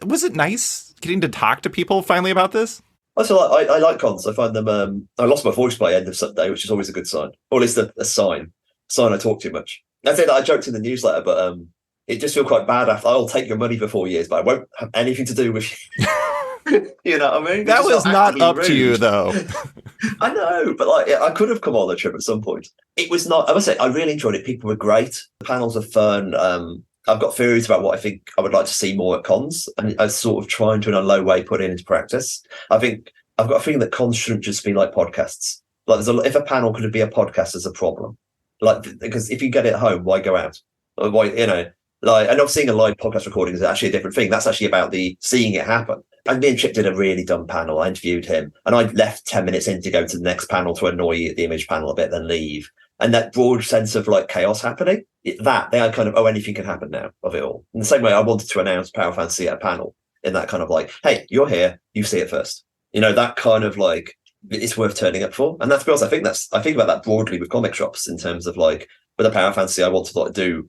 Was it nice getting to talk to people finally about this? Also, I like cons. I find them. I lost my voice by the end of Sunday, which is always a good sign, or at least a sign. I talk too much. I think that I joked in the newsletter, but it just feels quite bad. After I'll take your money for 4 years, but I won't have anything to do with you. You know what I mean? That was not up to you, though. I know, but like I could have come on the trip at some point. It was not. I must say, I really enjoyed it. People were great. The panels are fun. I've got theories about what I think I would like to see more at cons, and I sort of trying to, in a low way, put it into practice. I think I've got a feeling that cons shouldn't just be like podcasts. Like, if a panel could be a podcast, there's a problem. Like, because if you get it at home, why go out? Or why, and not seeing a live podcast recording is actually a different thing. That's actually about seeing it happen. And me and Chip did a really dumb panel. I interviewed him, and I left 10 minutes in to go to the next panel to annoy the image panel a bit, then leave. And that broad sense of like chaos happening, they are kind of, anything can happen now of it all. In the same way I wanted to announce Power Fantasy at a panel in that kind of like, hey, you're here, you see it first. That kind of like, it's worth turning up for. And that's because I think about that broadly with comic shops in terms of like, with a Power Fantasy, I want to like do,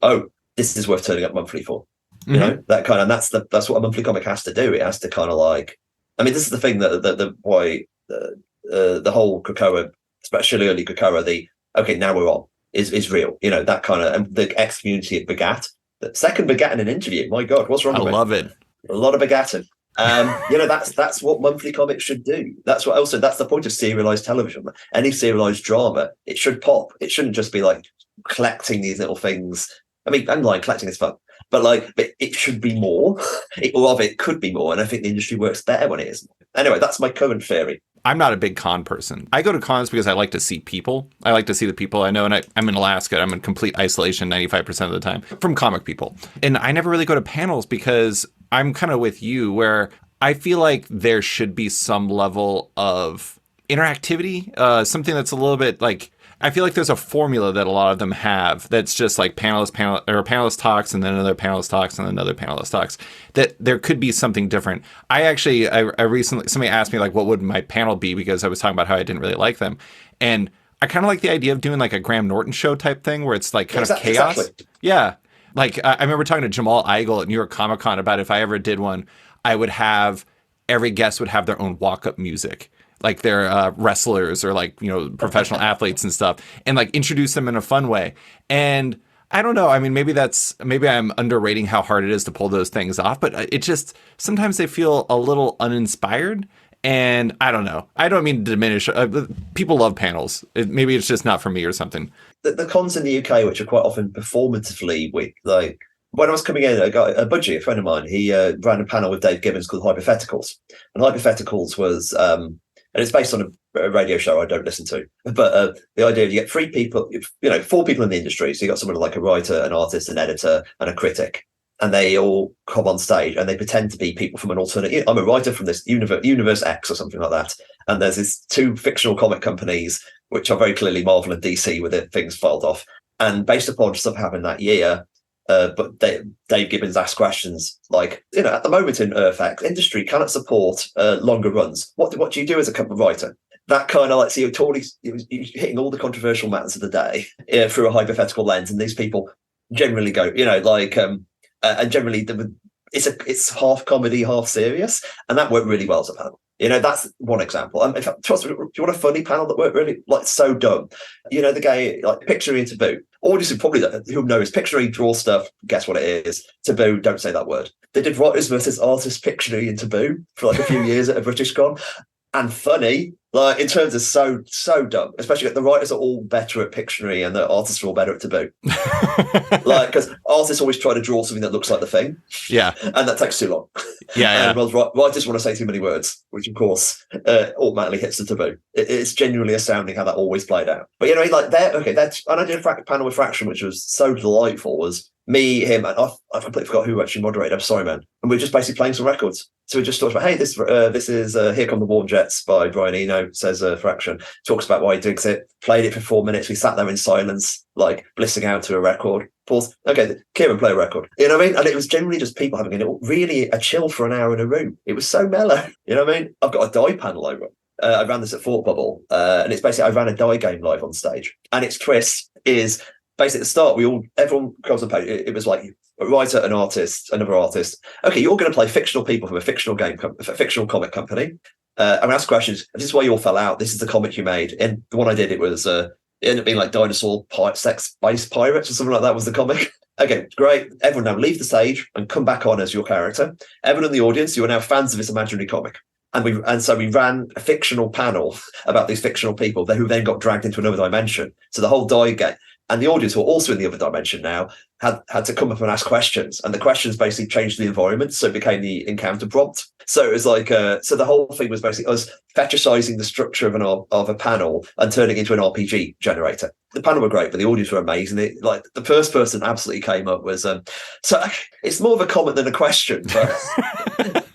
this is worth turning up monthly for. Mm-hmm. That kind of, and that's what a monthly comic has to do. It has to kind of like, I mean, this is the thing that why the whole Krakoa, especially early Krakoa, okay, now we're on, is real. That kind of, and the X community at Begat. The second Begatting an interview. My God, what's wrong with me? I love it. A lot of Begatting. That's what monthly comics should do. That's the point of serialized television. Any serialized drama, it should pop. It shouldn't just be like collecting these little things. I mean, collecting is fun. But it should be more. It could be more. And I think the industry works better when it is. Anyway, that's my current theory. I'm not a big con person. I go to cons because I like to see people. I like to see the people I know. And I'm in Alaska. I'm in complete isolation 95% of the time from comic people. And I never really go to panels because I'm kind of with you where I feel like there should be some level of interactivity, something that's a little bit like, I feel like there's a formula that a lot of them have that's just like panelist talks and then another panelist talks and another panelist talks, that there could be something different. I recently, somebody asked me like, what would my panel be? Because I was talking about how I didn't really like them. And I kind of like the idea of doing like a Graham Norton show type thing where it's like kind of chaos. Exactly. Yeah. Like I remember talking to Jamal Eigel at New York Comic Con about if I ever did one, I would have, every guest would have their own walk-up music. Like they're wrestlers or like, professional athletes and stuff, and like introduce them in a fun way. And I don't know. I mean, maybe I'm underrating how hard it is to pull those things off, but it just, sometimes they feel a little uninspired. And I don't know. I don't mean to diminish. People love panels. Maybe it's just not for me or something. The cons in the UK, which are quite often performatively weak, like when I was coming in, I got a budgie, a friend of mine. He ran a panel with Dave Gibbons called Hypotheticals. And Hypotheticals was... and it's based on a radio show I don't listen to. But the idea, you get 4 people in the industry. So you got someone like a writer, an artist, an editor, and a critic. And they all come on stage and they pretend to be people from an alternate. I'm a writer from this universe X or something like that. And there's these 2 fictional comic companies, which are very clearly Marvel and DC with their things filed off. And based upon stuff happened that year, but Dave Gibbons asked questions like, at the moment in Earth-X, industry cannot support longer runs. What do you do as a comic writer? That kind of like, so you're hitting all the controversial matters of the day through a hypothetical lens. And these people generally go, and generally it's half comedy, half serious. And that worked really well as a panel. That's one example. In fact, trust me, do you want a funny panel that worked really, like, so dumb? The guy, like, Pictionary and Taboo. Audience who know is Pictionary, draw stuff, guess what it is. Taboo, don't say that word. They did writers versus artists Pictionary and Taboo for like a few years at a British Con. And funny, like, in terms of so dumb, especially the writers are all better at Pictionary and the artists are all better at Taboo. Like, because artists always try to draw something that looks like the thing. Yeah. And that takes too long. Yeah. And writers want to say too many words, which of course automatically hits the Taboo. It's genuinely astounding how that always played out. But and I did a panel with Fraction, which was so delightful, was me, him, and I completely forgot who actually moderated. I'm sorry, man. And we were just basically playing some records. So we just talked about, hey, this is Here Come the Warm Jets by Brian Eno, says Fraction. Talks about why he digs it. Played it for 4 minutes. We sat there in silence, like blissing out to a record. Pause. Okay, Kieron, play a record. You know what I mean? And it was generally just people having really a chill for an hour in a room. It was so mellow. You know what I mean? I've got a die panel over. I ran this at Thought Bubble, and it's basically, I ran a die game live on stage. And its twist is, basically at the start, everyone comes on page. It was like a writer, an artist, another artist. Okay, you're going to play fictional people from a fictional fictional comic company. And ask questions. This is why you all fell out. This is the comic you made. And the one I did, it ended up being like dinosaur sex space pirates or something like that was the comic. Okay, great. Everyone now leave the stage and come back on as your character. Everyone in the audience, you are now fans of this imaginary comic. And so we ran a fictional panel about these fictional people who then got dragged into another dimension. So the whole die game. And the audience who are also in the other dimension now had to come up and ask questions. And the questions basically changed the environment. So it became the encounter prompt. So it was like, so the whole thing was basically us fetishizing the structure of a panel and turning it into an RPG generator. The panel were great, but the audience were amazing. The first person absolutely came up was, so it's more of a comment than a question, but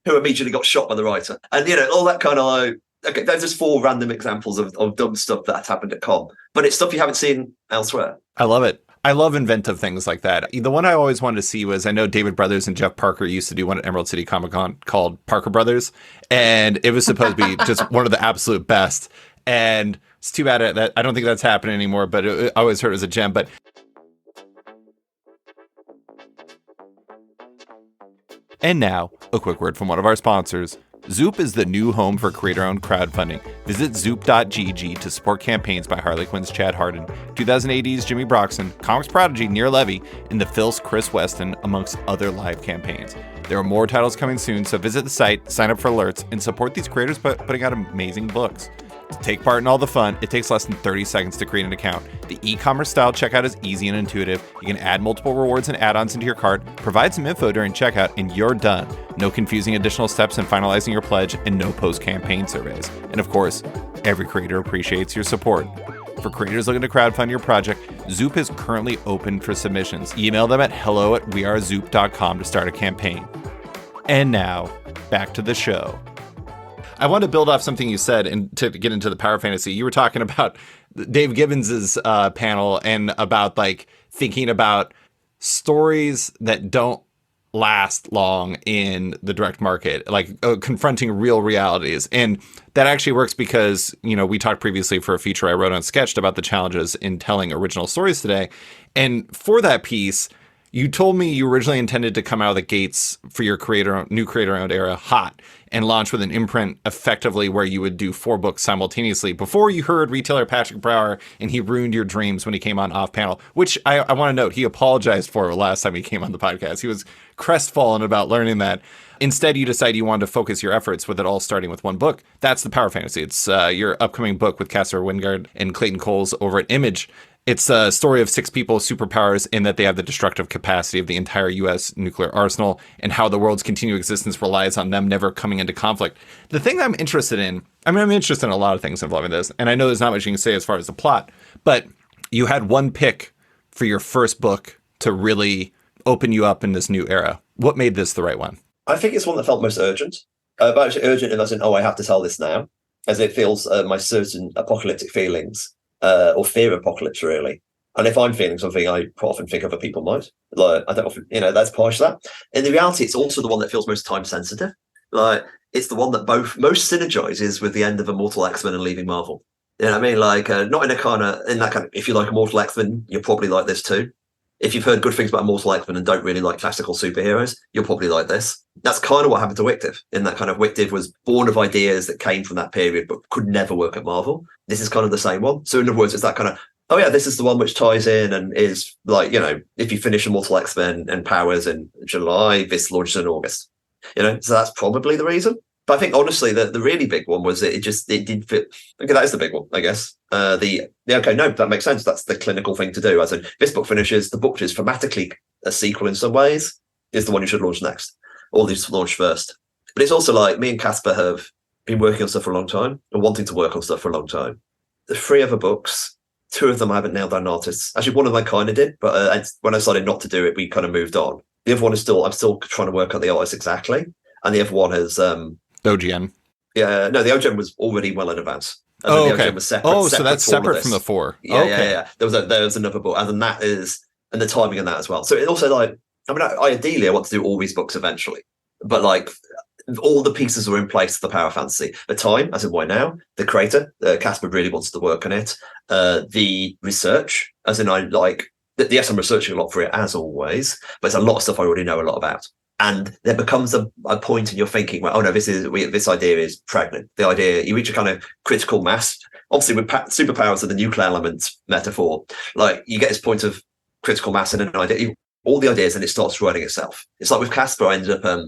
who immediately got shot by the writer. And, all that kind of like, okay, there's just 4 random examples of dumb stuff that happened at con, but it's stuff you haven't seen elsewhere. I love it. I love inventive things like that. The one I always wanted to see was, I know David Brothers and Jeff Parker used to do one at Emerald City Comic Con called Parker Brothers, and it was supposed to be just one of the absolute best. And it's too bad that I don't think that's happening anymore, but I always heard it was a gem. But and now, a quick word from one of our sponsors. Zoop is the new home for creator-owned crowdfunding. Visit zoop.gg to support campaigns by Harley Quinn's Chad Hardin, 2080's Jimmy Broxton, Comics Prodigy Near Levy, and The Phil's Chris Weston, amongst other live campaigns. There are more titles coming soon, so visit the site, sign up for alerts, and support these creators by putting out amazing books. To take part in all the fun, it takes less than 30 seconds to create an account. The e-commerce style checkout is easy and intuitive. You can add multiple rewards and add-ons into your cart, provide some info during checkout, and you're done. No confusing additional steps in finalizing your pledge, and no post-campaign surveys. And of course, every creator appreciates your support. For creators looking to crowdfund your project, Zoop is currently open for submissions. Email them at hello@wearezoop.com to start a campaign. And now, back to the show. I want to build off something you said and to get into the power fantasy. You were talking about Dave Gibbons's panel and about like thinking about stories that don't last long in the direct market, like confronting real realities. And that actually works because, you know, we talked previously for a feature I wrote on Sketched about the challenges in telling original stories today. And for that piece, you told me you originally intended to come out of the gates for your new creator-owned era hot and launch with an imprint effectively where you would do 4 books simultaneously before you heard retailer Patrick Brower and he ruined your dreams when he came on off panel, which I want to note he apologized for last time he came on the podcast. He was crestfallen about learning that. Instead, you decided you wanted to focus your efforts with it all starting with one book. That's the power fantasy. It's your upcoming book with Cassandra Wingard and Clayton Coles over at Image. It's a story of 6 people with superpowers in that they have the destructive capacity of the entire U.S. nuclear arsenal and how the world's continued existence relies on them never coming into conflict. The thing I'm interested in, I'm interested in a lot of things involving this, and I know there's not much you can say as far as the plot, but you had one pick for your first book to really open you up in this new era. What made this the right one? I think it's one that felt most urgent. But actually urgent in as in, I have to tell this now, as it feels my certain apocalyptic feelings. Or fear of apocalypse, really. And if I'm feeling something, I often think other people might. Like, I don't often, that's partial that. In the reality, it's also the one that feels most time sensitive. Like, it's the one that most synergizes with the end of Immortal X-Men and leaving Marvel. You know what I mean? Like, not in that kind of, if you like Immortal X-Men, you're probably like this too. If you've heard good things about Immortal X-Men and don't really like classical superheroes, you're probably like this. That's kind of what happened to Wictiv. In that kind of Wictiv was born of ideas that came from that period, but could never work at Marvel. This is kind of the same one. So in other words, it's that kind of, oh yeah, this is the one which ties in and is like, if you finish Immortal X-Men and Powers in July, this launches in August. So that's probably the reason. But I think honestly, the really big one was it did fit. Okay, that is the big one, I guess. Okay, no, that makes sense. That's the clinical thing to do. As in, this book finishes, the book which is thematically a sequel in some ways is the one you should launch next, or these launch first. But it's also like me and Casper have been working on stuff for a long time and wanting to work on stuff for a long time. The 3 other books, 2 of them I haven't nailed down artists. Actually, one of them I kind of did, but when I decided not to do it, we kind of moved on. The other one is I'm still trying to work out the artist exactly, and the other one is OGN. Yeah, no, the OGN was already well in advance. And the okay. OGN was separate. So that's separate from the 4. Yeah, okay. Yeah. There was another book, and then and the timing on that as well. So it also ideally I want to do all these books eventually, but like all the pieces are in place for the power fantasy. The time, as in why now? The creator, Casper really wants to work on it. The research, as in yes, I'm researching a lot for it as always, but it's a lot of stuff I already know a lot about. And there becomes a point in your thinking where, oh no, this idea is pregnant. The idea, you reach a kind of critical mass. Obviously, with superpowers and the nuclear element metaphor, like you get this point of critical mass in an idea, all the ideas, and it starts writing itself. It's like with Casper, I ended up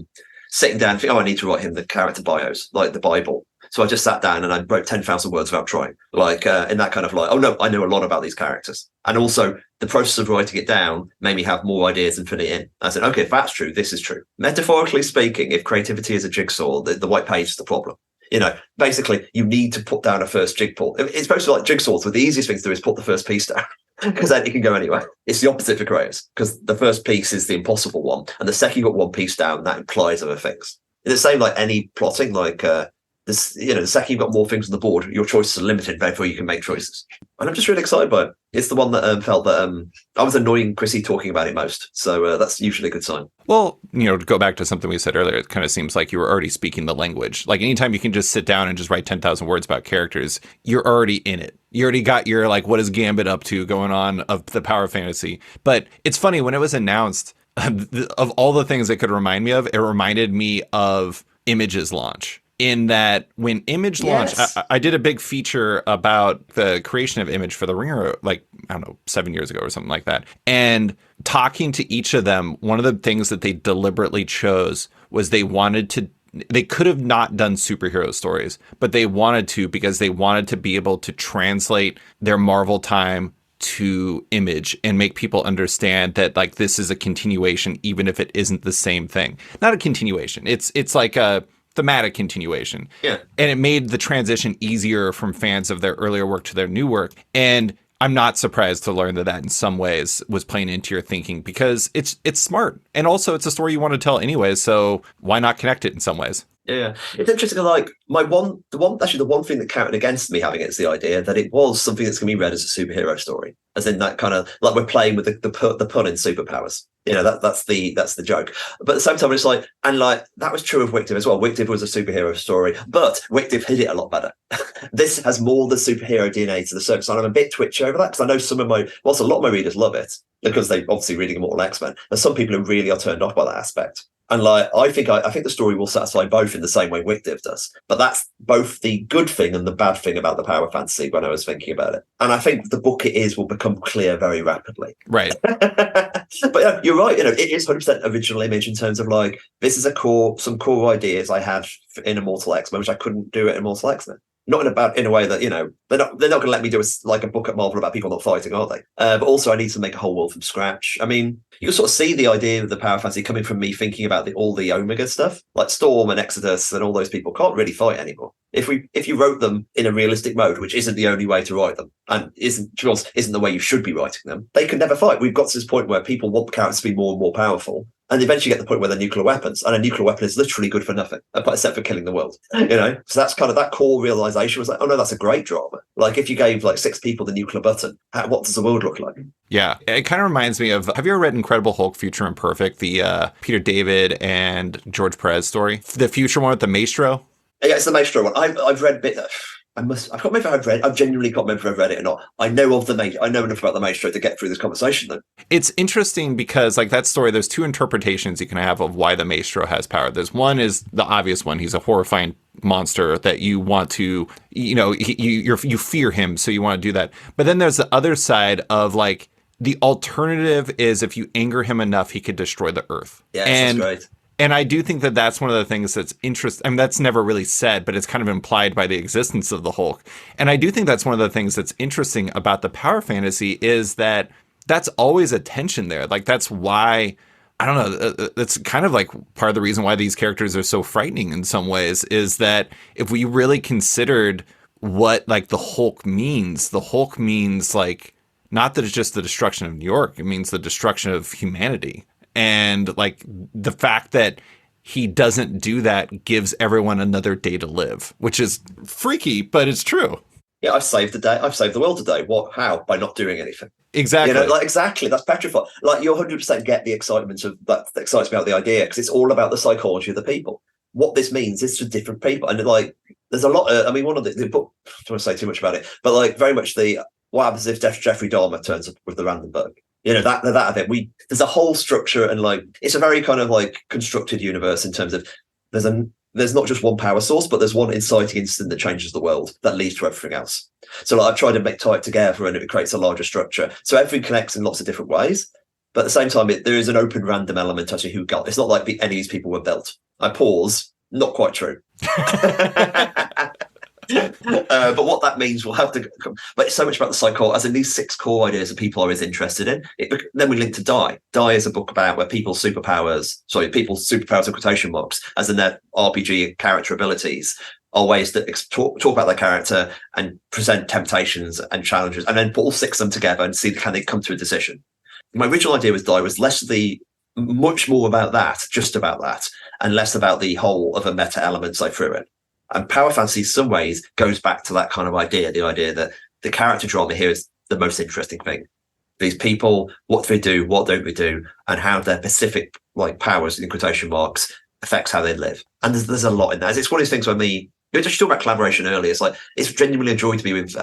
sitting down and thinking, I need to write him the character bios, like the Bible. So I just sat down and I wrote 10,000 words without trying, in that kind of like, oh no, I know a lot about these characters. And also the process of writing it down made me have more ideas and fit it in. I said, okay, if that's true, this is true. Metaphorically speaking, if creativity is a jigsaw, the white page is the problem. Basically you need to put down a first jigsaw. It's supposed to be like jigsaws, but the easiest thing to do is put the first piece down because then it can go anywhere. It's the opposite for creators because the first piece is the impossible one. And the second you got one piece down, that implies other things. It's the same like any plotting, the second you've got more things on the board, your choices are limited, therefore you can make choices. And I'm just really excited by it. It's the one that felt that I was annoying Chrissy talking about it most. So that's usually a good sign. Well, to go back to something we said earlier, it kind of seems like you were already speaking the language. Like anytime you can just sit down and just write 10,000 words about characters, you're already in it. You already got your, what is Gambit up to going on of the power fantasy. But it's funny, when it was announced, of all the things it could remind me of, it reminded me of Image's launch. In that when Image launched, I did a big feature about the creation of Image for the Ringer, 7 years ago or something like that. And talking to each of them, one of the things that they deliberately chose was they wanted to they could have not done superhero stories, but they wanted to because they wanted to be able to translate their Marvel time to Image and make people understand that like this is a continuation, even if it isn't the same thing. Not a continuation. It's like a thematic continuation. Yeah. And it made the transition easier from fans of their earlier work to their new work. And I'm not surprised to learn that in some ways was playing into your thinking because it's smart. And also it's a story you want to tell anyway. So why not connect it in some ways? Yeah, it's interesting. Like the one thing that counted against me having it is the idea that it was something that's going to be read as a superhero story, as in that kind of like we're playing with the pun in superpowers. You know, that's the joke. But at the same time, it's like, and like that was true of Wictive as well. Wictive was a superhero story, but Wictive hid it a lot better. This has more the superhero DNA to the surface, and I'm a bit twitchy over that because I know whilst a lot of my readers love it because they're obviously reading Immortal X-Men, there's some people who really are turned off by that aspect. And like, I think the story will satisfy both in the same way Wictive does. But that's both the good thing and the bad thing about the power fantasy when I was thinking about it. And I think the book it is will become clear very rapidly. Right. But yeah, you're right. You know, it is 100% original Image in terms of like, this is some core ideas I had in Immortal X-Men, which I couldn't do at Immortal X-Men. Not in a way that, you know, they're not going to let me do a book at Marvel about people not fighting, are they? But also I need to make a whole world from scratch. I mean, you sort of see the idea of the power fantasy coming from me thinking about all the Omega stuff, like Storm and Exodus and all those people can't really fight anymore. If you wrote them in a realistic mode, which isn't the only way to write them, and isn't the way you should be writing them, they can never fight. We've got to this point where people want characters to be more and more powerful. And eventually get to the point where they're nuclear weapons, and a nuclear weapon is literally good for nothing, except for killing the world. You know, so that's kind of that core realization was like, oh no, that's a great drama. Like if you gave like 6 people the nuclear button, what does the world look like? Yeah, it kind of reminds me of. Have you ever read Incredible Hulk: Future Imperfect, the Peter David and George Perez story, the future one with the Maestro? Yeah, it's the Maestro one. I've read a bit. I can't remember if I've read. I've genuinely can't remember if I've read it or not. I know enough about the Maestro to get through this conversation. Though it's interesting because, like that story, there's 2 interpretations you can have of why the Maestro has power. There's one is the obvious one. He's a horrifying monster that you want to, you know, you fear him, so you want to do that. But then there's the other side of like the alternative is if you anger him enough, he could destroy the Earth. Yeah, that's great. And I do think that that's one of the things that's interesting. I mean, that's never really said, but it's kind of implied by the existence of the Hulk. And I do think that's one of the things that's interesting about the power fantasy is that that's always a tension there. Like, that's why, I don't know, that's kind of like part of the reason why these characters are so frightening in some ways is that if we really considered what, like, the Hulk means like, not that it's just the destruction of New York, it means the destruction of humanity. And like the fact that he doesn't do that gives everyone another day to live, which is freaky, but it's true. Yeah, I've saved the day. I've saved the world today. What? How? By not doing anything. Exactly. You know, like exactly. That's petrifying. Like you 100% get the excitement of that excites me about the idea because it's all about the psychology of the people. What this means is for different people, and like there's a lot. I mean, one of the book. I don't want to say too much about it, but like very much what happens if Jeffrey Dahmer turns up with the random bug. You know, that of it. There's a whole structure and like it's a very kind of like constructed universe in terms of there's not just one power source, but there's one inciting incident that changes the world that leads to everything else. So like I've tried to tie it together and it creates a larger structure. So everything connects in lots of different ways. But at the same time, there is an open random element to who got. It's not like any of these people were built. I pause. Not quite true. But what that means will have to come. But it's so much about the psychology, as in these 6 core ideas that people are as interested in. Then we link to Die. Die is a book about where people's superpowers in quotation marks, as in their RPG character abilities, are ways that talk about their character and present temptations and challenges, and then put all 6 of them together and see can they come to a decision. My original idea with Die was much more about that, just about that, and less about the whole of the meta elements I threw in. And power fantasy, in some ways, goes back to that kind of idea, the idea that the character drama here is the most interesting thing. These people, what do they do, what don't they do, and how their specific like powers, in quotation marks, affects how they live. And there's a lot in that. It's one of those things where you were just talking about collaboration earlier. It's like, it's genuinely a joy to be with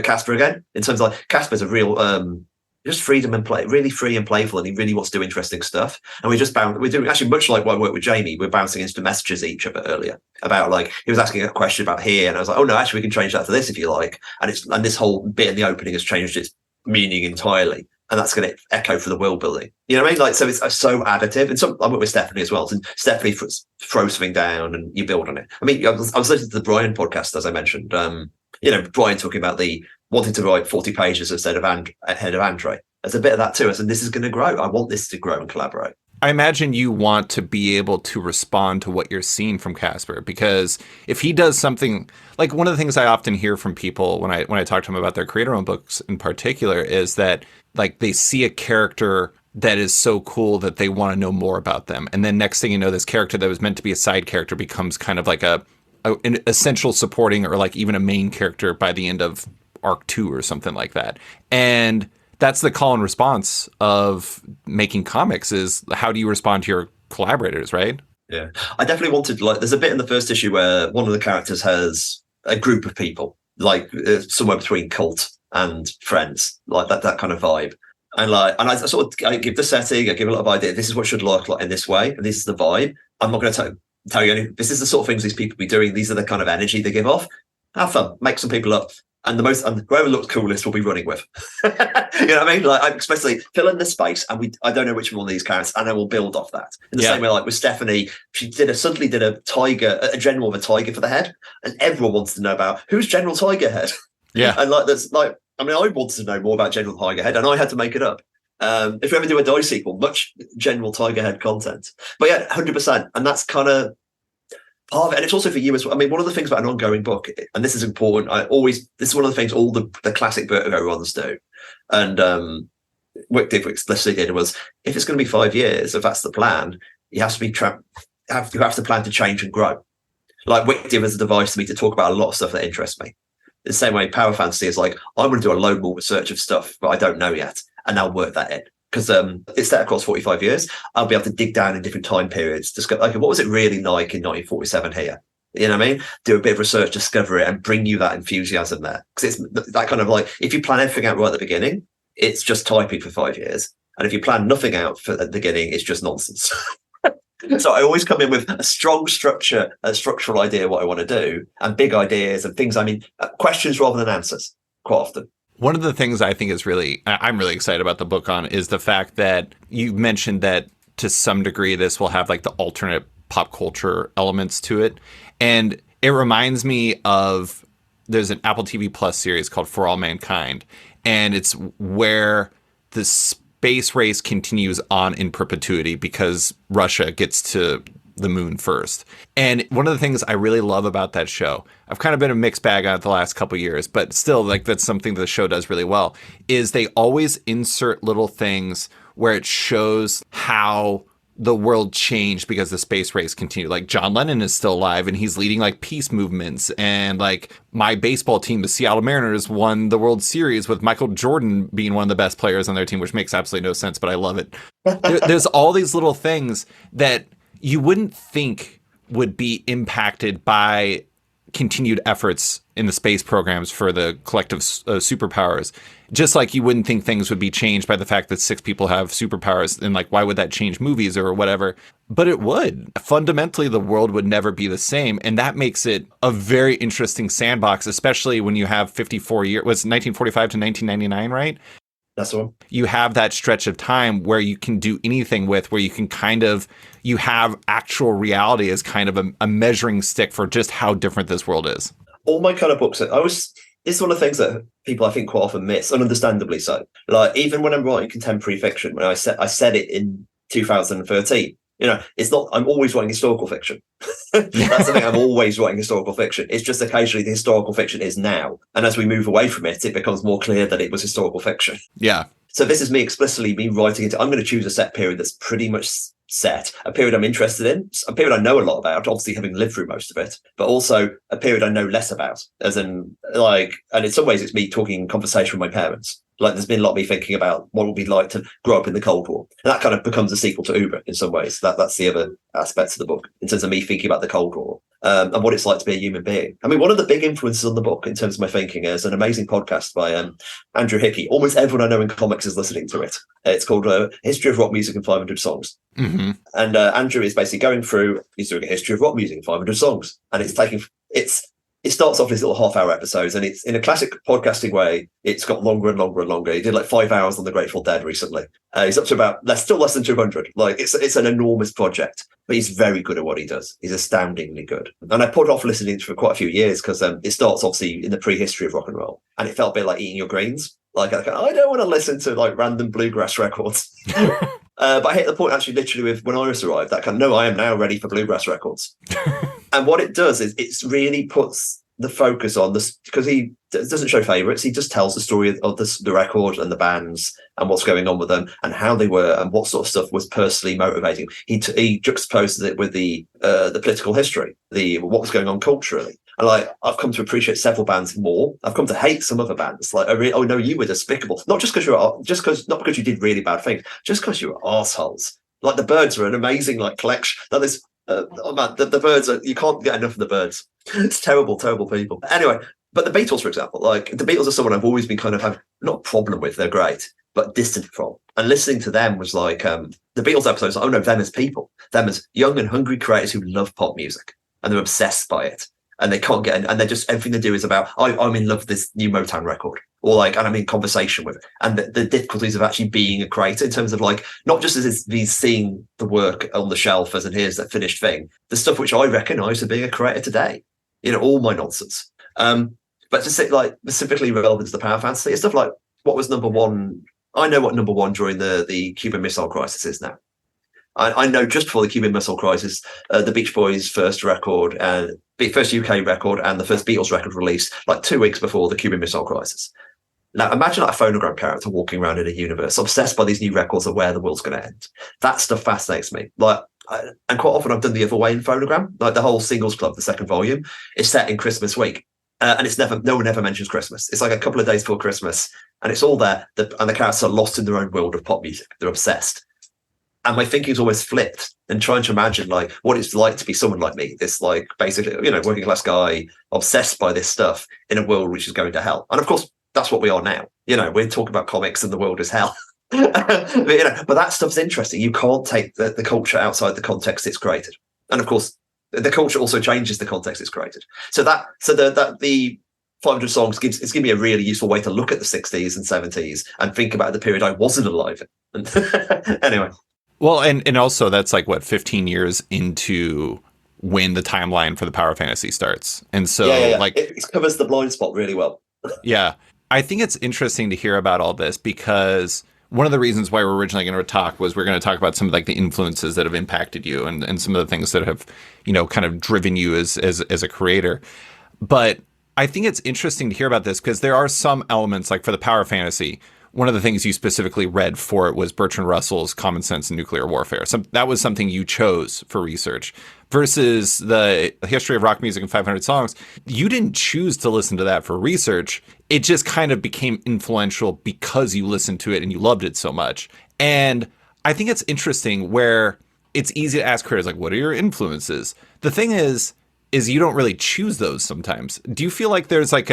Casper again, in terms of like, Casper's a real... just freedom and play, really free and playful, and he really wants to do interesting stuff. And we're doing actually much like what I worked with Jamie. We're bouncing instant messages each other earlier about like he was asking a question about here, and I was like, oh no, actually we can change that to this if you like. And this whole bit in the opening has changed its meaning entirely. and that's going to echo for the world building. You know what I mean? Like, so it's so additive. And I work with Stephanie as well. And Stephanie throws something down and you build on it. I mean, I was listening to the Brian podcast, as I mentioned. Brian talking about the wanting to write 40 pages instead of ahead of Andre. There's a bit of that too. I said, this is going to grow. I want this to grow and collaborate. I imagine you want to be able to respond to what you're seeing from Casper, because if he does something, like one of the things I often hear from people when I talk to them about their creator-owned books in particular is that like they see a character that is so cool that they want to know more about them. And then next thing you know, this character that was meant to be a side character becomes kind of like an essential supporting or like even a main character by the end of arc 2 or something like that. And that's the call and response of making comics, is how do you respond to your collaborators, right? Yeah, I definitely wanted, like, there's a bit in the first issue where one of the characters has a group of people, like somewhere between cult and friends, like that kind of vibe. And I sort of I give the setting, I give a lot of idea. This is what it should look like in this way, and this is the vibe. I'm not going to tell you anything. This is the sort of things these people be doing. These are the kind of energy they give off. Have fun, make some people up. And whoever looks coolest will be running with. You know what I mean? Like, I especially fill in the space, and I don't know which one of these characters, and I will build off that. In the same way, like with Stephanie, she suddenly did a general with a tiger for the head, and everyone wants to know about who's General Tiger Head. Yeah, and I wanted to know more about General Tiger Head, and I had to make it up. If we ever do a Die sequel, much General Tiger Head content. But yeah, 100%, and that's kind of part of it. And it's also for you as well. I mean, one of the things about an ongoing book, and this is important, this is one of the things all the classic Vertigo runs do. And what Dick explicitly did was, if it's going to be 5 years, if that's the plan, you have to plan to change and grow. Like, Wicked is a device for me to talk about a lot of stuff that interests me. The same way Power Fantasy is like, I'm going to do a load more research of stuff, but I don't know yet. And I'll work that in. Because it's set across 45 years. I'll be able to dig down in different time periods. Discover, okay, what was it really like in 1947 here? You know what I mean? Do a bit of research, discover it, and bring you that enthusiasm there. Because it's that kind of like, if you plan everything out right at the beginning, it's just typing for 5 years. And if you plan nothing out at the beginning, it's just nonsense. So I always come in with a strong structure, a structural idea of what I want to do, and big ideas and things. I mean, questions rather than answers, quite often. One of the things I think I'm really excited about the book on is the fact that you mentioned that to some degree this will have like the alternate pop culture elements to it. And it reminds me of, there's an Apple TV Plus series called For All Mankind. And it's where the space race continues on in perpetuity because Russia gets to the moon first. And one of the things I really love about that show, I've kind of been a mixed bag on it the last couple of years, but still, like, that's something the show does really well, is they always insert little things where it shows how the world changed because the space race continued. Like, John Lennon is still alive and he's leading like peace movements, and like my baseball team, the Seattle Mariners, won the World Series with Michael Jordan being one of the best players on their team, which makes absolutely no sense, but I love it. There's all these little things that you wouldn't think would be impacted by continued efforts in the space programs for the collective superpowers. Just like you wouldn't think things would be changed by the fact that 6 people have superpowers, and like, why would that change movies or whatever? But it would. Fundamentally, the world would never be the same. And that makes it a very interesting sandbox, especially when you have 54 years, was 1945 to 1999, right? That's the one. You have that stretch of time where you can do anything with, where you can you have actual reality as kind of a measuring stick for just how different this world is. All my kind of books, it's one of the things that people I think quite often miss, and understandably so. Like, even when I'm writing contemporary fiction, when I said it in 2013, you know, it's not, I'm always writing historical fiction. That's the thing, I'm always writing historical fiction. It's just occasionally the historical fiction is now. And as we move away from it, it becomes more clear that it was historical fiction. Yeah. So this is me explicitly writing it. I'm going to choose a set period that's pretty much set, a period I'm interested in, a period I know a lot about, obviously having lived through most of it, but also a period I know less about, as in, like, and in some ways it's me talking in conversation with my parents. Like, there's been a lot of me thinking about what it would be like to grow up in the Cold War. And that kind of becomes a sequel to Uber in some ways. That's the other aspects of the book, in terms of me thinking about the Cold War and what it's like to be a human being. I mean, one of the big influences on the book in terms of my thinking is an amazing podcast by Andrew Hickey. Almost everyone I know in comics is listening to it. It's called History of Rock Music in 500 Songs. Mm-hmm. And Andrew is basically going through, he's doing a history of rock music in 500 songs. And it's it starts off as little half-hour episodes, and it's in a classic podcasting way. It's got longer and longer and longer. He did like 5 hours on the Grateful Dead recently. He's up to about still less than 200. Like it's an enormous project, but he's very good at what he does. He's astoundingly good. And I put off listening to it for quite a few years because it starts obviously in the prehistory of rock and roll, and it felt a bit like eating your greens. Like I don't want to listen to like random bluegrass records. But I hit the point actually literally with when Iris arrived, that kind of, no, I am now ready for bluegrass records. And what it does is it really puts the focus on this, because he doesn't show favorites. He just tells the story of the record and the bands and what's going on with them and how they were and what sort of stuff was personally motivating. He juxtaposes it with the political history, what was going on culturally. And like, I've come to appreciate several bands more. I've come to hate some other bands. Like, oh no, you were despicable. Not because you did really bad things, just because you were assholes. Like the Byrds are an amazing like collection. That is, the Byrds are, you can't get enough of the Byrds. It's terrible, terrible people. Anyway, but the Beatles, for example, like the Beatles are someone I've always been kind of have not a problem with. They're great, but distant from. And listening to them was like the Beatles episodes. Oh no, them as people, them as young and hungry creators who love pop music and they're obsessed by it. And they can't get in, and they're just everything they do is about I'm in love with this new Motown record, or like, and I'm in conversation with it, and the difficulties of actually being a creator in terms of like not just as he's seeing the work on the shelf as and here's that finished thing, the stuff which I recognise as being a creator today, all my nonsense. But to say like specifically relevant to the power fantasy, it's stuff like what was number one. I know what number one during the Cuban Missile Crisis is now. I know just before the Cuban Missile Crisis, the Beach Boys' first record and first UK record and the first Beatles record released like 2 weeks before the Cuban Missile Crisis. Now, imagine like a phonogram character walking around in a universe, obsessed by these new records of where the world's going to end. That stuff fascinates me. And quite often I've done the other way in phonogram. Like the whole Singles Club, the second volume, is set in Christmas week. And it's no one ever mentions Christmas. It's like a couple of days before Christmas, and it's all there. And the characters are lost in their own world of pop music. They're obsessed. And my thinking is always flipped and trying to imagine like what it's like to be someone like me, this like basically, working class guy obsessed by this stuff in a world which is going to hell. And of course, that's what we are now. We're talking about comics and the world is hell. but that stuff's interesting. You can't take the culture outside the context it's created. And of course, the culture also changes the context it's created. So the 500 songs it's given me a really useful way to look at the 60s and 70s and think about the period I wasn't alive in. Anyway. Well, and also that's like, 15 years into when the timeline for the Power Fantasy starts. And so like it covers the blind spot really well. Yeah. I think it's interesting to hear about all this because one of the reasons why we're originally going to talk was we're going to talk about some of like the influences that have impacted you and some of the things that have, kind of driven you as a creator. But I think it's interesting to hear about this because there are some elements like for the Power Fantasy. One of the things you specifically read for it was Bertrand Russell's Common Sense in Nuclear Warfare. So that was something you chose for research versus the History of Rock Music in 500 Songs. You didn't choose to listen to that for research. It just kind of became influential because you listened to it and you loved it so much. And I think it's interesting where it's easy to ask creators, like, what are your influences? The thing is you don't really choose those sometimes. Do you feel like there's like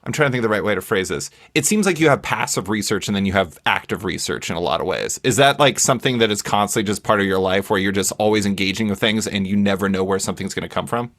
I'm trying to think of the right way to phrase this. It seems like you have passive research and then you have active research in a lot of ways. Is that like something that is constantly just part of your life where you're just always engaging with things and you never know where something's going to come from?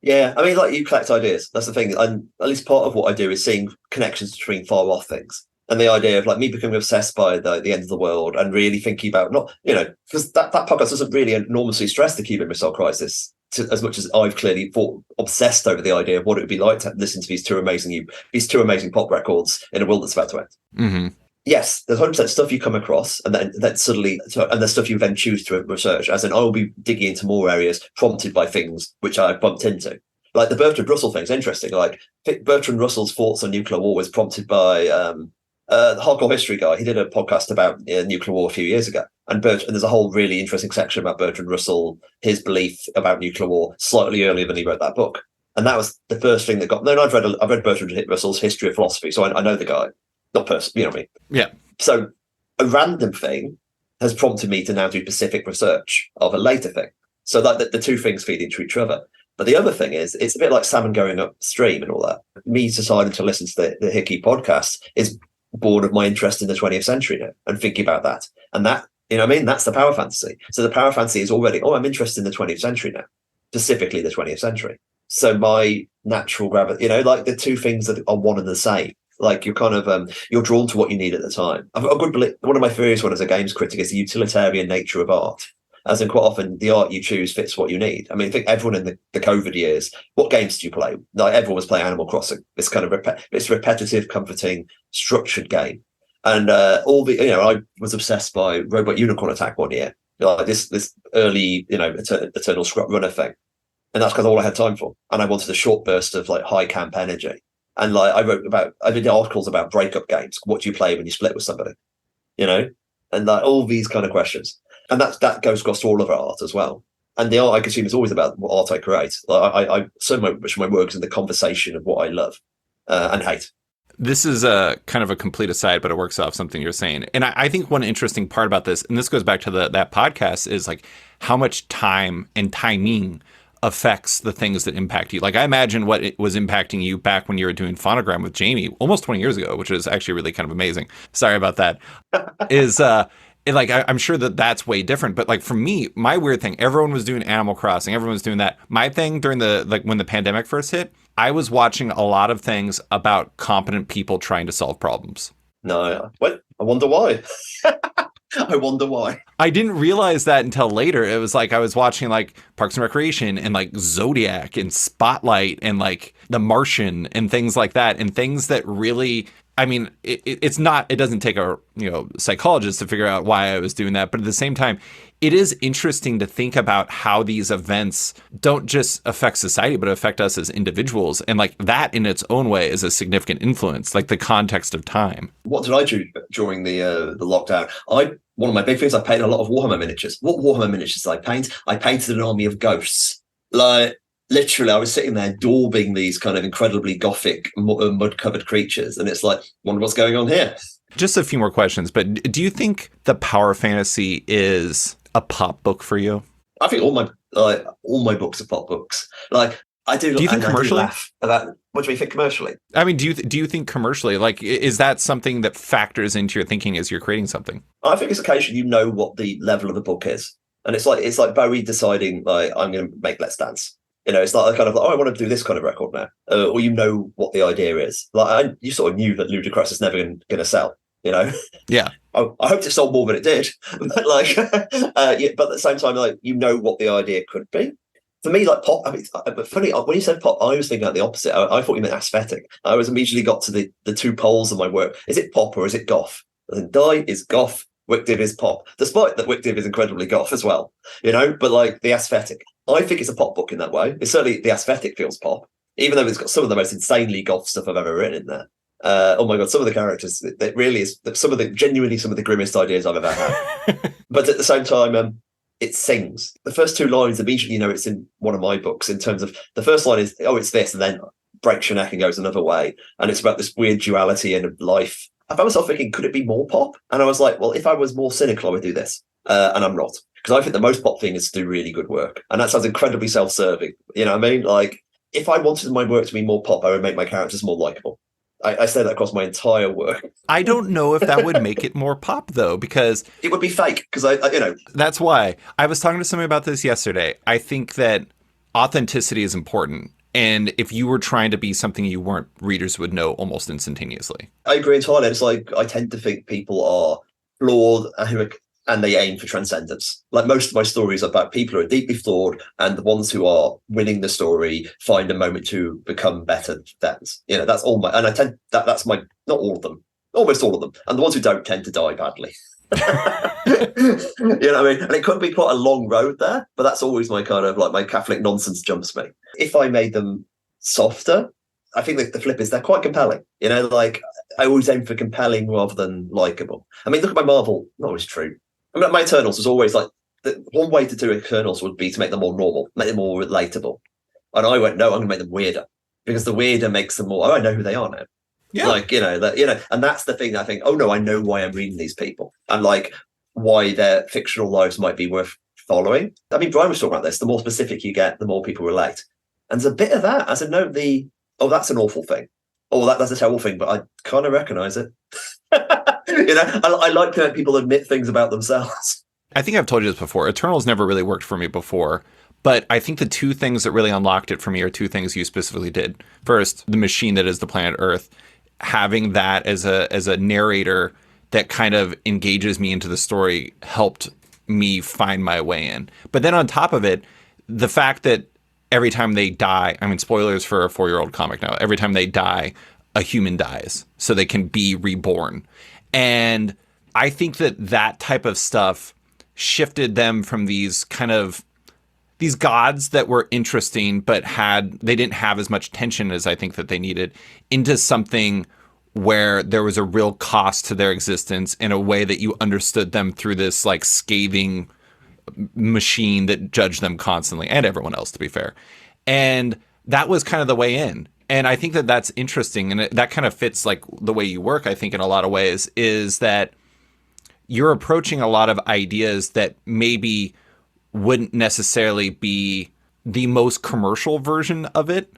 Yeah, I mean, like you collect ideas. That's the thing. And at least part of what I do is seeing connections between far off things. And the idea of like me becoming obsessed by the end of the world and really thinking about because that podcast doesn't really enormously stress the Cuban Missile Crisis as much as I've clearly obsessed over the idea of what it would be like to listen to these two amazing pop records in a world that's about to end. Mm-hmm. Yes, there's 100% stuff you come across, and then suddenly, and the stuff you then choose to research. As in, I will be digging into more areas prompted by things which I bumped into. Like the Bertrand Russell thing is interesting. Like Bertrand Russell's thoughts on nuclear war was prompted by the Hardcore History guy. He did a podcast about nuclear war a few years ago. And there's a whole really interesting section about Bertrand Russell, his belief about nuclear war, slightly earlier than he wrote that book. And that was the first thing that got. Then I've read Bertrand Russell's History of Philosophy, so I know the guy, not personally, you know what I mean? Yeah. So a random thing has prompted me to now do specific research of a later thing. So that the two things feed into each other. But the other thing is, it's a bit like salmon going upstream and all that. Me deciding to listen to the Hickey podcast is born of my interest in the 20th century now and thinking about that. And that, that's the power fantasy. So the power fantasy is already, I'm interested in the 20th century now, specifically the 20th century. So my natural gravity, like the two things that are one and the same. Like you're kind of you're drawn to what you need at the time. I've got a good one of my theories when as a games critic is the utilitarian nature of art. As in, quite often the art you choose fits what you need. I mean, I think everyone in the COVID years, what games did you play? Like everyone was playing Animal Crossing. This kind of this repetitive, comforting, structured game. And I was obsessed by Robot Unicorn Attack one year. Like this early, Eternal Scrap Runner thing. And that's because all I had time for. And I wanted a short burst of like high camp energy. And like I did articles about breakup games. What do you play when you split with somebody? And like all these kind of questions. And that goes across all of our art as well. And the art I consume is always about what art I create. Like I so much of my work is in the conversation of what I love and hate. This is a kind of a complete aside, but it works off something you're saying. And I think one interesting part about this, and this goes back to that podcast, is like how much time and timing affects the things that impact you. Like I imagine what it was impacting you back when you were doing Phonogram with Jamie almost 20 years ago, which is actually really kind of amazing. Sorry about that. I'm sure that's way different. But like for me, my weird thing, everyone was doing Animal Crossing. Everyone was doing that. My thing during when the pandemic first hit, I was watching a lot of things about competent people trying to solve problems. No, what? I wonder why. I wonder why. I didn't realize that until later. It was like I was watching like Parks and Recreation and like Zodiac and Spotlight and like The Martian and things like that, and things that really, I mean, it doesn't take a psychologist to figure out why I was doing that, but at the same time, it is interesting to think about how these events don't just affect society, but affect us as individuals. And like that in its own way is a significant influence, like the context of time. What did I do during the lockdown? One of my big things, I painted a lot of Warhammer miniatures. What Warhammer miniatures did I paint? I painted an army of ghosts. Like, literally, I was sitting there daubing these kind of incredibly gothic, mud-covered creatures. And it's like, wonder what's going on here. Just a few more questions, but do you think the power fantasy is a pop book for you? I think all my books are pop books. Like I do. Do you think commercially? Laugh about, what do you think commercially? I mean, do you think commercially? Like, is that something that factors into your thinking as you're creating something? I think it's occasionally what the level of the book is, and it's like Bowie deciding like I'm going to make Let's Dance. It's like kind of like, I want to do this kind of record now, or what the idea is. Like you sort of knew that Ludacris is never going to sell. Yeah. I hoped it sold more than it did, but like, but at the same time, like what the idea could be. For me, like pop. I mean, but funny when you said pop, I was thinking about the opposite. I thought you meant aesthetic. I was immediately got to the two poles of my work. Is it pop or is it goth? And Die is goth. Wickdiv is pop, despite that Wickdiv is incredibly goth as well. But like the aesthetic, I think it's a pop book in that way. It's certainly the aesthetic feels pop, even though it's got some of the most insanely goth stuff I've ever written in there. Oh my god, some of the characters, it really is some of the grimmest ideas I've ever had. But at the same time, it sings. The first two lines immediately it's in one of my books, in terms of the first line is, oh, it's this, and then breaks your neck and goes another way. And it's about this weird duality in life. I found myself thinking, could it be more pop? And I was like, well, if I was more cynical, I would do this. And I'm not. Because I think the most pop thing is to do really good work. And that sounds incredibly self-serving. You know what I mean? Like, if I wanted my work to be more pop, I would make my characters more likable. I say that across my entire work. I don't know if that would make it more pop, though, because it would be fake. Because I that's why I was talking to somebody about this yesterday. I think that authenticity is important, and if you were trying to be something you weren't, readers would know almost instantaneously. I agree entirely. It's like I tend to think people are flawed and they aim for transcendence. Like most of my stories are about people who are deeply flawed, and the ones who are winning the story find a moment to become better. That's all my, and I tend that's my, not all of them, almost all of them, and the ones who don't tend to die badly. What I mean? And it could be quite a long road there, but that's always my kind of like my Catholic nonsense jumps me. If I made them softer, I think that the flip is they're quite compelling. Like I always aim for compelling rather than likable. I mean, look at my Marvel. Not always true. I mean, my Eternals was always like, the one way to do Eternals would be to make them more normal, make them more relatable. And I went, no, I'm going to make them weirder, because the weirder makes them more, I know who they are now. Yeah. Like, and that's the thing. I think, oh no, I know why I'm reading these people, and like why their fictional lives might be worth following. I mean, Brian was talking about this. The more specific you get, the more people relate. And there's a bit of that. As a note, that's an awful thing. Oh, that's a terrible thing, but I kind of recognize it. I like to have people admit things about themselves. I think I've told you this before. Eternals never really worked for me before, But I think the two things that really unlocked it for me are two things you specifically did. First, the machine that is the planet Earth, having that as a narrator that kind of engages me into the story helped me find my way in. But then on top of it, the fact that every time they die, I mean, spoilers for a 4-year-old comic now, every time they die, a human dies so they can be reborn. And I think that type of stuff shifted them from these gods that were interesting, but they didn't have as much tension as I think that they needed, into something where there was a real cost to their existence in a way that you understood them through this like scathing machine that judged them constantly, and everyone else, to be fair. And that was kind of the way in. And I think that that's interesting. And that kind of fits like the way you work, I think, in a lot of ways, is that you're approaching a lot of ideas that maybe wouldn't necessarily be the most commercial version of it,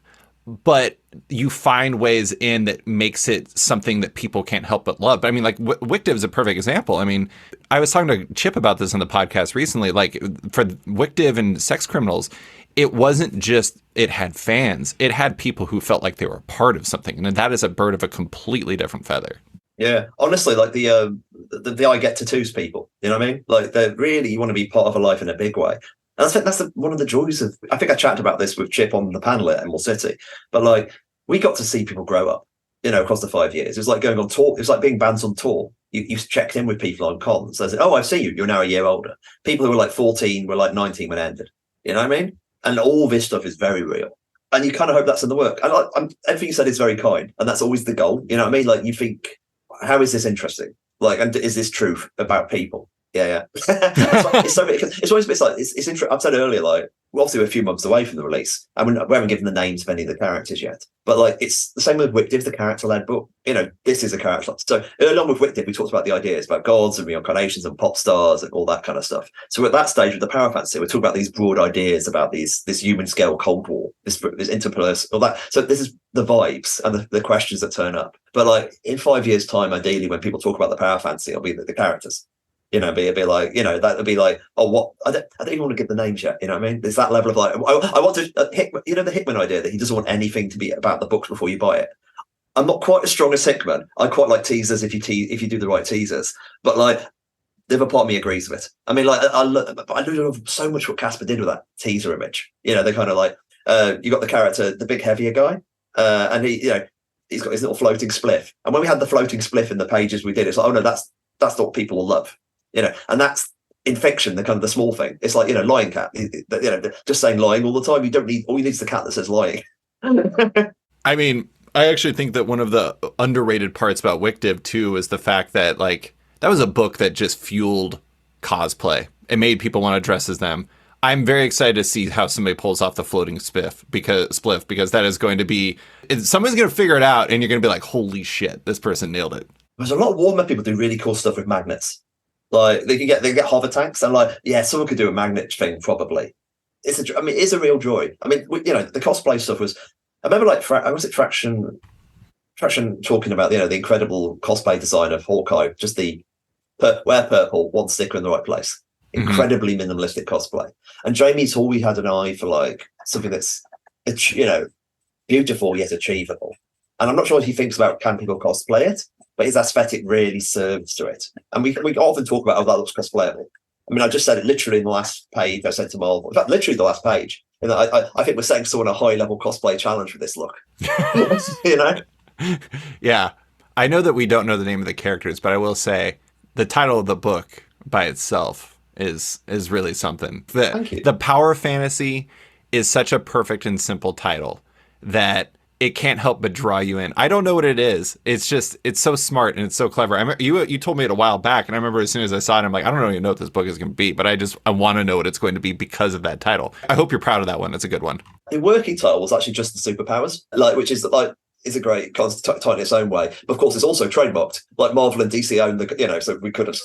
but you find ways in that makes it something that people can't help but love. But I mean, like, Wickdiv is a perfect example. I mean, I was talking to Chip about this on the podcast recently. Like, for Wickdiv and Sex Criminals, it wasn't just it had fans. It had people who felt like they were a part of something. And that is a bird of a completely different feather. Yeah, honestly, like the I get tattoos people, you know what I mean? Like, they're really, you want to be part of a life in a big way. And I think that's one of the joys of, I think I chatted about this with Chip on the panel at Emerald City, but like, we got to see people grow up, you know, across the 5 years. It was like going on tour. It was like being bands on tour. You checked in with people on cons. They said, oh, I've seen you. You're now a year older. People who were like 14 were like 19 when it ended. You know what I mean? And all this stuff is very real. And you kind of hope that's in the work. And everything you said is very kind. And that's always the goal. You know what I mean? Like, you think, how is this interesting? Like, and is this truth about people? Yeah. It's interesting. I've said earlier, like, we're obviously a few months away from the release, and we haven't given the names of any of the characters yet. But like, it's the same with Wickdiv, the character-led book. You know, this is a character. So early on with Wickdiv, we talked about the ideas about gods and reincarnations and pop stars and all that kind of stuff. So at that stage with the power fantasy, we're talking about these broad ideas about this human scale Cold War, this interpersonal, all that. So this is the vibes and the questions that turn up. But like, in 5 years' time, ideally, when people talk about the power fantasy, it'll be the characters. You know, it'd be like, you know, that would be like, oh, what? I don't even want to give the names yet. You know what I mean? There's that level of like, I want to, you know, the Hickman idea that he doesn't want anything to be about the books before you buy it. I'm not quite as strong as Hickman. I quite like teasers if you do the right teasers. But like, the other part of me agrees with it. I mean, like, I love so much what Casper did with that teaser image. You know, they kind of like, you got the character, the big heavier guy, and he, you know, he's got his little floating spliff. And when we had the floating spliff in the pages we did, it's like, oh no, that's what people will love. You know, and that's in fiction, the kind of the small thing. It's like, you know, lying cat. You know, just saying lying all the time. You don't need, all you need is the cat that says lying. I mean, I actually think that one of the underrated parts about Wickdiv too is the fact that like that was a book that just fueled cosplay. It made people want to dress as them. I'm very excited to see how somebody pulls off the floating spliff because that is going to be, someone's going to figure it out and you're going to be like, holy shit, this person nailed it. There's a lot of Warhammer people do really cool stuff with magnets. Like, they get hover tanks, and like, yeah, someone could do a magnet thing probably. It's a real joy. I mean, you know, the cosplay stuff was. I remember like Fraction talking about, you know, the incredible cosplay design of Hawkeye, just the wear purple, one sticker in the right place, incredibly minimalistic cosplay. And Jamie's always had an eye for like something that's, you know, beautiful yet achievable. And I'm not sure if he thinks about can people cosplay it, but his aesthetic really serves to it. And we often talk about how that looks cosplayable. I mean, I just said it literally in the last page I sent to Marvel. In fact, literally the last page. And I think we're setting someone a high-level cosplay challenge with this look. You know? Yeah. I know that we don't know the name of the characters, but I will say the title of the book by itself is really something. Thank you. The power fantasy is such a perfect and simple title that it can't help but draw you in. I don't know what it is. It's just, it's so smart and it's so clever. I remember you told me it a while back, and I remember as soon as I saw it, I'm like, I don't even know what this book is going to be, but I want to know what it's going to be because of that title. I hope you're proud of that one. It's a good one. The working title was actually just the superpowers, like, which is like, is a great title in its own way. But of course, it's also trademarked. Like Marvel and DC own the, you know, so we couldn't.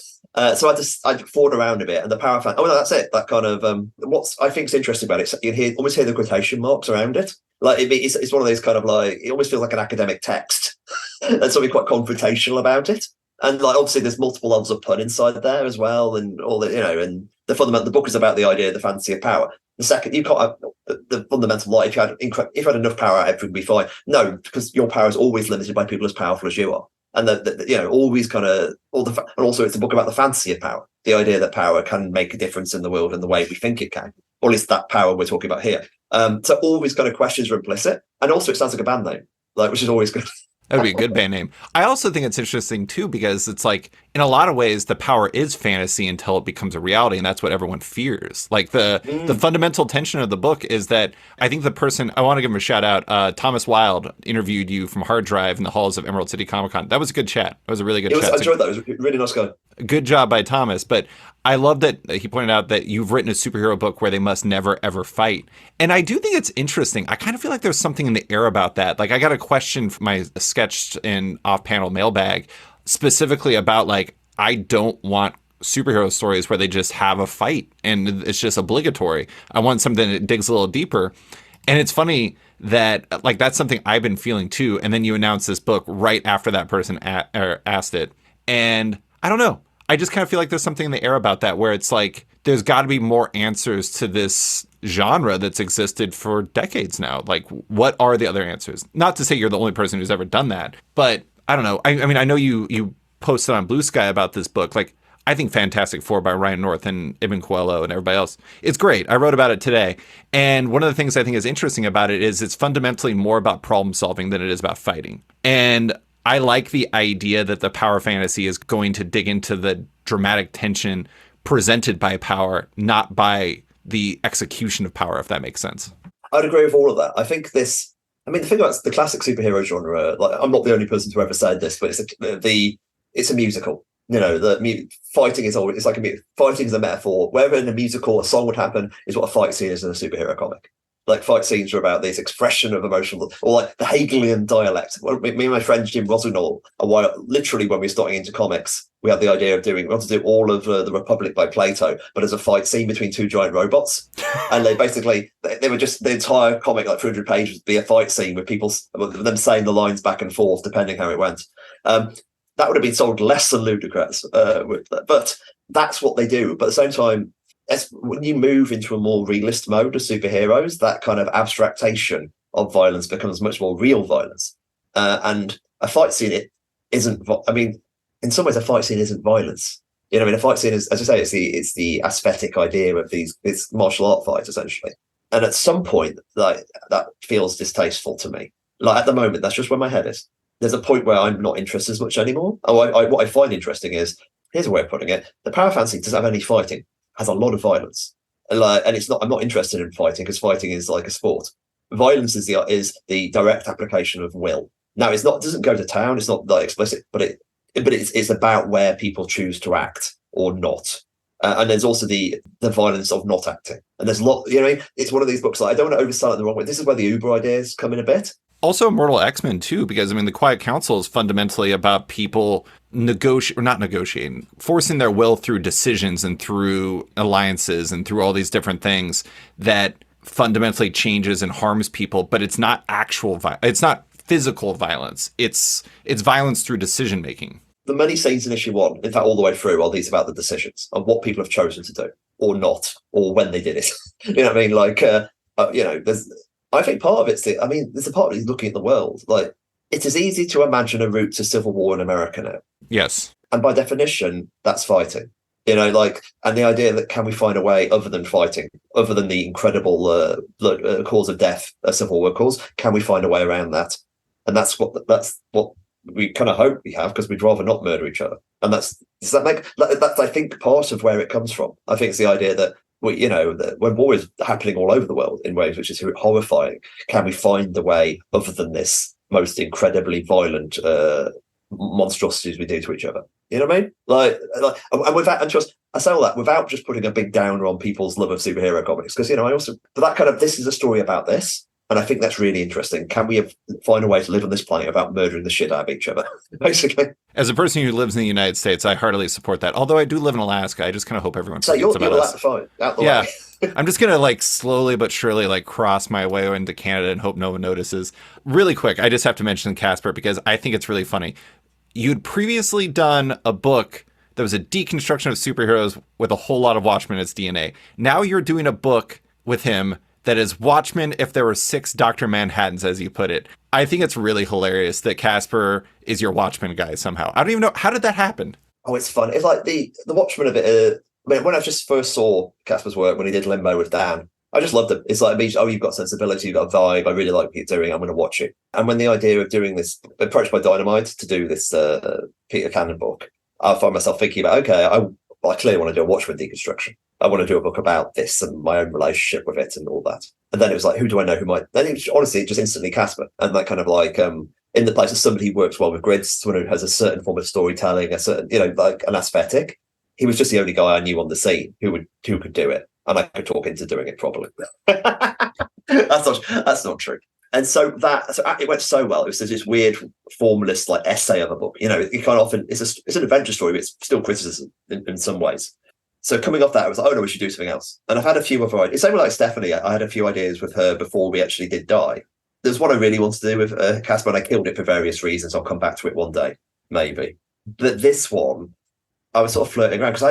So I fought around a bit, and the power fan. Oh no, that's it. That kind of what's I think is interesting about it. You almost hear the quotation marks around it. Like it's one of those kind of like, it almost feels like an academic text. There's something quite confrontational about it. And like, obviously there's multiple levels of pun inside there as well, and all the, you know, and the fundamental, the book is about the idea of the fantasy of power. The second, you can't have the fundamental law. If you had enough power, everything would be fine. No, because your power is always limited by people as powerful as you are. And always kind of and also it's a book about the fantasy of power, the idea that power can make a difference in the world in the way we think it can, or at least that power we're talking about here. So all these kind of questions are implicit, and also it sounds like a band name, which is always good. That would be a good band name. I also think it's interesting, too, because it's like, in a lot of ways, the power is fantasy until it becomes a reality, and that's what everyone fears. Like, the fundamental tension of the book is that I think the person, I want to give him a shout out, Thomas Wilde interviewed you from Hard Drive in the halls of Emerald City Comic Con. That was a good chat. It was a really good chat. I enjoyed that. It was a really nice guy. Good job by Thomas. But I love that he pointed out that you've written a superhero book where they must never, ever fight. And I do think it's interesting. I kind of feel like there's something in the air about that. Like, I got a question from my sketched in off-panel mailbag specifically about, like, I don't want superhero stories where they just have a fight and it's just obligatory. I want something that digs a little deeper. And it's funny that, like, that's something I've been feeling too. And then you announce this book right after that person asked it. And I don't know. I just kind of feel like there's something in the air about that where it's like there's got to be more answers to this genre that's existed for decades now. Like, what are the other answers? Not to say you're the only person who's ever done that, but I don't know. I mean, I know you posted on Blue Sky about this book. Like, I think Fantastic Four by Ryan North and Ibn Coelho and everybody else, it's great. I wrote about it today. And one of the things I think is interesting about it is it's fundamentally more about problem solving than it is about fighting. And I like the idea that the power fantasy is going to dig into the dramatic tension presented by power, not by the execution of power, if that makes sense. I'd agree with all of that. I think the thing about the classic superhero genre, like, I'm not the only person to ever said this, but it's a musical. You know, fighting is always, it's like fighting is a metaphor. Wherever in a musical a song would happen is what a fight scene is in a superhero comic. Like, fight scenes are about this expression of emotional, or like the Hegelian dialect. Well, me and my friend Jim Rossignol, literally when we were starting into comics, we had the idea of we want to do all of the Republic by Plato, but as a fight scene between two giant robots. And they were just, the entire comic, like 300 pages, would be a fight scene with them saying the lines back and forth, depending how it went. That would have been sold less than ludicrous, but that's what they do. But at the same time, when you move into a more realist mode of superheroes, that kind of abstractation of violence becomes much more real violence. And a fight scene, in some ways, a fight scene isn't violence. You know, a fight scene is, as I say, it's the aesthetic idea of it's martial art fights, essentially. And at some point, like, that feels distasteful to me. Like, at the moment, that's just where my head is. There's a point where I'm not interested as much anymore. What I find interesting is, here's a way of putting it: the power fantasy doesn't have any fighting. Has a lot of violence, and it's not. I'm not interested in fighting because fighting is like a sport. Violence is the direct application of will. Now, it doesn't go to town. It's not that explicit, but it's about where people choose to act or not. And there's also the violence of not acting. And there's a lot. You know, it's one of these books that I don't want to oversell it the wrong way. This is where the Uber ideas come in a bit. Also Immortal X-Men, too, because, the Quiet Council is fundamentally about people forcing their will through decisions and through alliances and through all these different things that fundamentally changes and harms people. But it's not it's not physical violence. It's violence through decision making. The many scenes in issue 1, in fact, all the way through, are these about the decisions of what people have chosen to do or not, or when they did it. You know what I mean? Like, I think part of it's there's a part of it looking at the world. Like, it is easy to imagine a route to civil war in America now. Yes. And by definition, that's fighting. You know, like, and the idea that can we find a way other than fighting, other than the incredible cause of death a civil war cause, can we find a way around that? And that's what we kind of hope we have, because we'd rather not murder each other. And that's I think part of where it comes from. I think it's the idea that that when war is happening all over the world in ways which is horrifying, can we find the way other than this most incredibly violent monstrosities we do to each other? You know what I mean? And without, and just I say all that without just putting a big downer on people's love of superhero comics, because I also, but that kind of, this is a story about this. And I think that's really interesting. Can we find a way to live on this planet without murdering the shit out of each other, basically? As a person who lives in the United States, I heartily support that. Although I do live in Alaska, I just kind of hope everyone forgets about us. Fine, out the way. I'm just going to slowly but surely cross my way into Canada and hope no one notices. Really quick, I just have to mention Casper because I think it's really funny. You'd previously done a book that was a deconstruction of superheroes with a whole lot of Watchmen as DNA. Now you're doing a book with him that is Watchmen if there were 6 Dr. Manhattans, as you put it. I think it's really hilarious that Casper is your Watchmen guy somehow. I don't even know, how did that happen? Oh, it's fun. It's like the Watchmen of it. I mean, when I just first saw Casper's work, when he did Limbo with Dan, I just loved it. It's like, oh, you've got sensibility, you've got a vibe. I really like what you're doing. I'm going to watch it. And when the idea of doing this, approached by Dynamite to do this Peter Cannon book, I find myself thinking about, okay, I clearly want to do a Watchmen deconstruction. I want to do a book about this and my own relationship with it and all that. And then it was like, who do I know who might? Then honestly, just instantly Casper. And that kind of like, in the place of somebody who works well with grids, someone who has a certain form of storytelling, a certain, like an aesthetic. He was just the only guy I knew on the scene who could do it. And I could talk into doing it properly. That's not true. And so it went so well. It was this weird formalist like essay of a book. You kind of often it's an adventure story, but it's still criticism in some ways. So coming off that, I was like, oh no, we should do something else. And I've had a few other ideas. Same with like Stephanie. I had a few ideas with her before we actually did Die. There's one I really wanted to do with Casper, and I killed it for various reasons. I'll come back to it one day, maybe. But this one, I was sort of flirting around because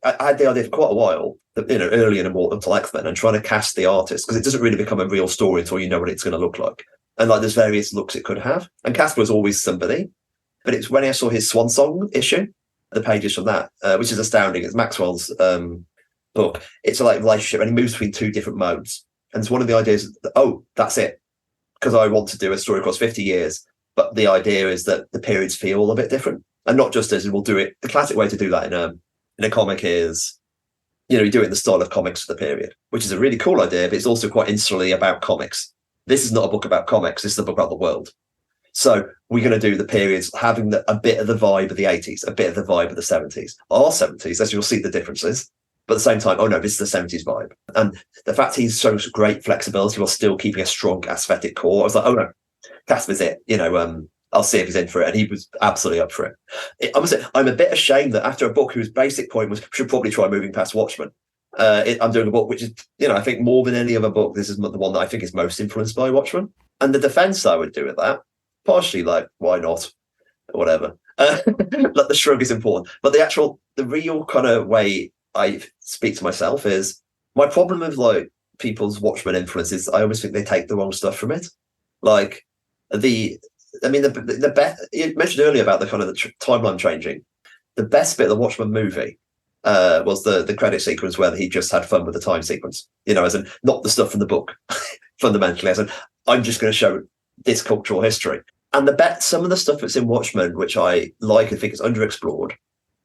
I had the idea for quite a while, early in Immortal until X-Men, and trying to cast the artist, because it doesn't really become a real story until you know what it's going to look like. And like there's various looks it could have. And Casper was always somebody. But it's when I saw his Swan Song issue, the pages from that, which is astounding. It's Maxwell's book. It's a like relationship, and he moves between 2 different modes. And it's one of the ideas that, that's it. Because I want to do a story across 50 years. But the idea is that the periods feel a bit different. And not just as we'll do it. The classic way to do that in a comic is, you do it in the style of comics of the period, which is a really cool idea, but it's also quite insularly about comics. This is not a book about comics. This is a book about the world. So we're going to do the periods having a bit of the vibe of the 80s, a bit of the vibe of the 70s. Our 70s, as you'll see the differences. But at the same time, oh no, this is the 70s vibe. And the fact he's shows great flexibility while still keeping a strong aesthetic core, I was like, oh no, Casper's it. I'll see if he's in for it. And he was absolutely up for it. I'm a bit ashamed that after a book whose basic point was, should probably try moving past Watchmen. I'm doing a book which is, I think more than any other book, this is the one that I think is most influenced by Watchmen. And the defense I would do with that, partially like, why not? Whatever. Like the shrug is important. But the real kind of way I speak to myself is, my problem with like people's Watchmen influence is I always think they take the wrong stuff from it. Like the best, you mentioned earlier about the kind of the timeline changing. The best bit of the Watchmen movie was the credit sequence where he just had fun with the time sequence, as in not the stuff from the book, fundamentally, as in I'm just going to show this cultural history. And some of the stuff that's in Watchmen, which I like and think is underexplored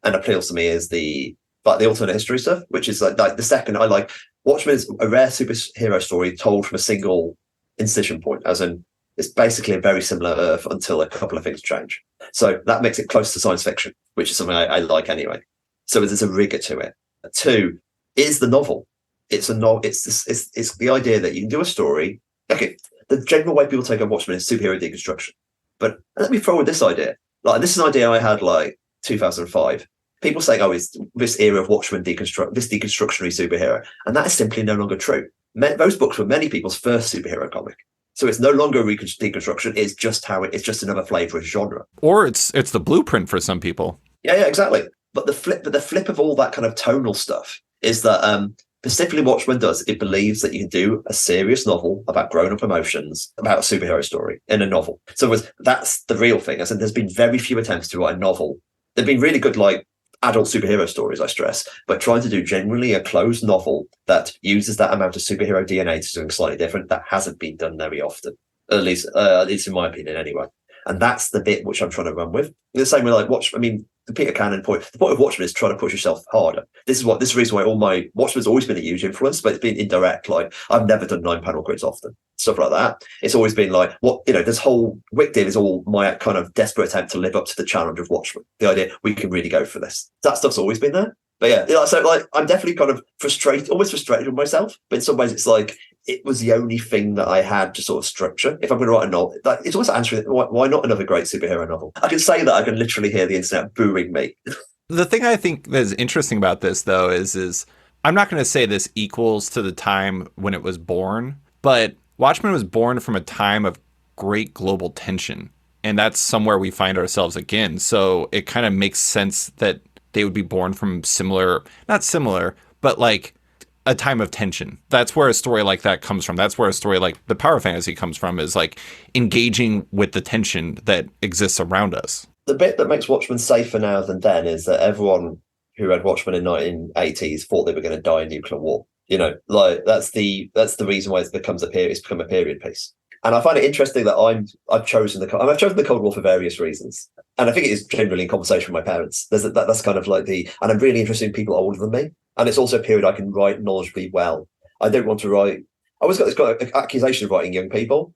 and appeals to me, is the alternate history stuff, which is like the second I like. Watchmen is a rare superhero story told from a single incision point, as in it's basically a very similar Earth until a couple of things change. So that makes it close to science fiction, which is something I like anyway. So there's a rigor to it. 2 is the novel. It's a novel. It's the idea that you can do a story. Okay, the general way people take on Watchmen is superhero deconstruction. But let me throw with this idea. Like this is an idea I had like 2005. People saying, "Oh, it's this era of Watchmen this deconstructionary superhero," and that is simply no longer true. Those books were many people's first superhero comic. So it's no longer deconstruction. It's just another flavor of genre. Or it's the blueprint for some people. Yeah, exactly. But the flip of all that kind of tonal stuff is that specifically Watchmen does. It believes that you can do a serious novel about grown-up emotions about a superhero story in a novel. So that's the real thing. As in, there's been very few attempts to write a novel. There've been really good like adult superhero stories, I stress, but trying to do genuinely a closed novel that uses that amount of superhero DNA to do something slightly different, that hasn't been done very often, at least in my opinion anyway. And that's the bit which I'm trying to run with. The same way like the Peter Cannon point, the point of Watchmen is trying to push yourself harder. This is the reason why all my Watchmen's always been a huge influence, but it's been indirect. Like I've never done 9-panel grids often, stuff like that. It's always been like this whole Wick deal is all my kind of desperate attempt to live up to the challenge of Watchmen. The idea we can really go for this. That stuff's always been there. But yeah, so like I'm definitely kind of almost frustrated with myself. But in some ways, it's like it was the only thing that I had to sort of structure. If I'm going to write a novel, like, it's almost answering why not another great superhero novel? I can say that I can literally hear the internet booing me. The thing I think that's interesting about this, though, is I'm not going to say this equals to the time when it was born, but Watchmen was born from a time of great global tension, and that's somewhere we find ourselves again. So it kind of makes sense that they would be born from not similar, but like a time of tension. That's where a story like that comes from. That's where a story like the power fantasy comes from, is like engaging with the tension that exists around us. The bit that makes Watchmen safer now than then is that everyone who read Watchmen in 1980s thought they were going to die in nuclear war. Like that's the reason why it's become a period piece. And I find it interesting that I've chosen the Cold War for various reasons, and I think it is generally in conversation with my parents. That's kind of like and I'm really interested in people older than me, and it's also a period I can write knowledgeably well. I don't want to write. I always got this accusation of writing young people,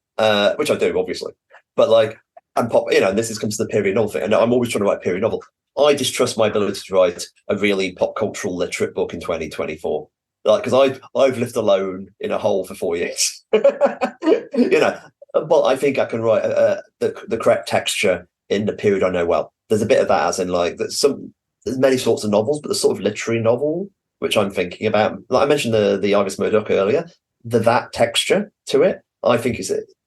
which I do obviously, but and this comes to the period novel thing, and I'm always trying to write a period novel. I distrust my ability to write a really pop cultural literate book in 2024. Because I've lived alone in a hole for 4 years, but I think I can write the correct texture in the period I know well. There's a bit of that, as in there's many sorts of novels, but the sort of literary novel which I'm thinking about, like I mentioned the Argus Murdoch earlier, that texture to it, I think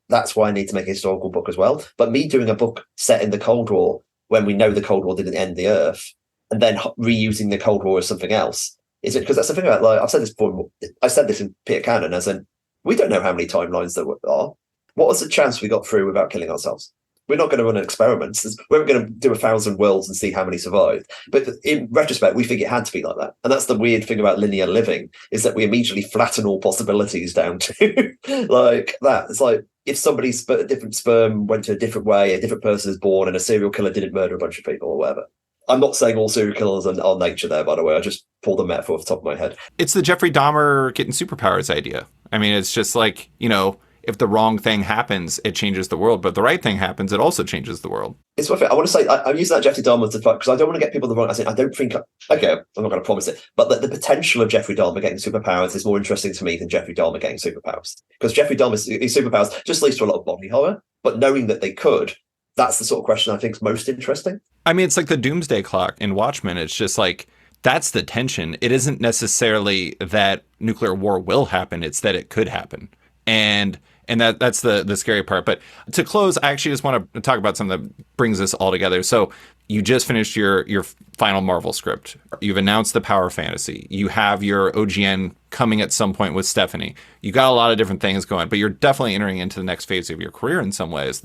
that's why I need to make a historical book as well. But me doing a book set in the Cold War when we know the Cold War didn't end the Earth, and then reusing the Cold War as something else. Is it because that's the thing about, I've said this before, I said this in Peter Cannon, as in, we don't know how many timelines there are. What was the chance we got through without killing ourselves? We're not going to run an experiment. We're going to do 1,000 worlds and see how many survived. But in retrospect, we think it had to be like that. And that's the weird thing about linear living, is that we immediately flatten all possibilities down to like that. It's like, if somebody's a different sperm went to a different way, a different person is born, and a serial killer didn't murder a bunch of people or whatever. I'm not saying all serial killers are nature there, by the way. I just pulled a metaphor off the top of my head. It's the Jeffrey Dahmer getting superpowers idea. I mean, it's just like, if the wrong thing happens, it changes the world. But if the right thing happens, it also changes the world. It's what I want to say. I'm using that Jeffrey Dahmer to fight because I don't want to get people the wrong. I don't think. Okay, I'm not going to promise it. But the potential of Jeffrey Dahmer getting superpowers is more interesting to me than Jeffrey Dahmer getting superpowers. Because Jeffrey Dahmer's superpowers just leads to a lot of body horror. But knowing that they could, that's the sort of question I think is most interesting. I mean, it's like the doomsday clock in Watchmen. It's just like, that's the tension. It isn't necessarily that nuclear war will happen. It's that it could happen. And that's the scary part. But to close, I actually just want to talk about something that brings this all together. So you just finished your final Marvel script. You've announced the power fantasy. You have your OGN coming at some point with Stephanie. You got a lot of different things going, but you're definitely entering into the next phase of your career in some ways.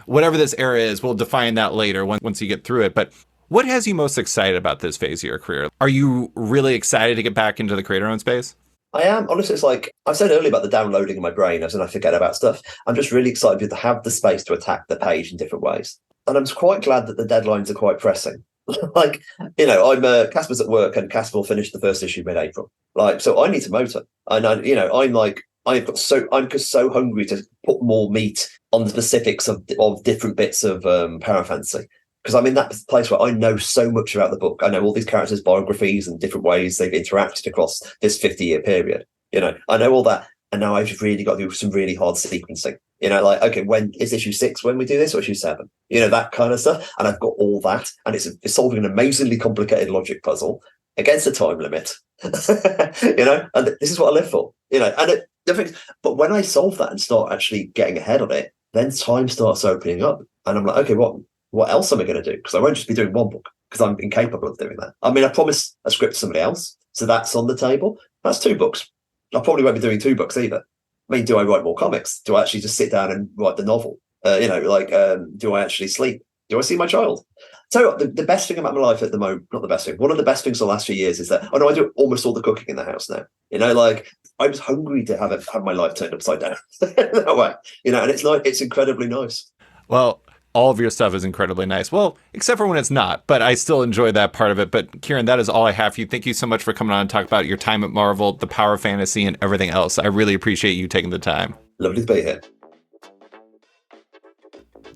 Whatever this era is, we'll define that later once you get through it. But what has you most excited about this phase of your career? Are you really excited to get back into the creator-owned space? I am. Honestly, it's like I said earlier about the downloading in my brain, as in I forget about stuff. I'm just really excited to have the space to attack the page in different ways. And I'm quite glad that the deadlines are quite pressing. I'm Casper's at work and Casper will finish the first issue mid-April. So I need to motor. And I'm just so hungry to put more meat on the specifics of different bits of power fantasy. Because I'm in that place where I know so much about the book. I know all these characters' biographies and different ways they've interacted across this 50-year period. I know all that. And now I've just really got to do some really hard sequencing. Okay, when is issue 6 when we do this, or issue 7? That kind of stuff. And I've got all that. And it's solving an amazingly complicated logic puzzle against a time limit. And this is what I live for. But when I solve that and start actually getting ahead on it, then time starts opening up. And I'm like, okay, what else am I going to do? Because I won't just be doing one book, because I'm incapable of doing that. I mean, I promised a script to somebody else, so that's on the table. That's 2 books. I probably won't be doing 2 books either. I mean, do I write more comics? Do I actually just sit down and write the novel? Do I actually sleep? Do I see my child? So the best thing about my life at the moment, not the best thing, one of the best things the last few years is that, I do almost all the cooking in the house now. I was hungry to have my life turned upside down that way, and it's incredibly nice. Well, all of your stuff is incredibly nice. Well, except for when it's not, but I still enjoy that part of it. But Kieron, that is all I have for you. Thank you so much for coming on and talk about your time at Marvel, the power fantasy, and everything else. I really appreciate you taking the time. Lovely to be here.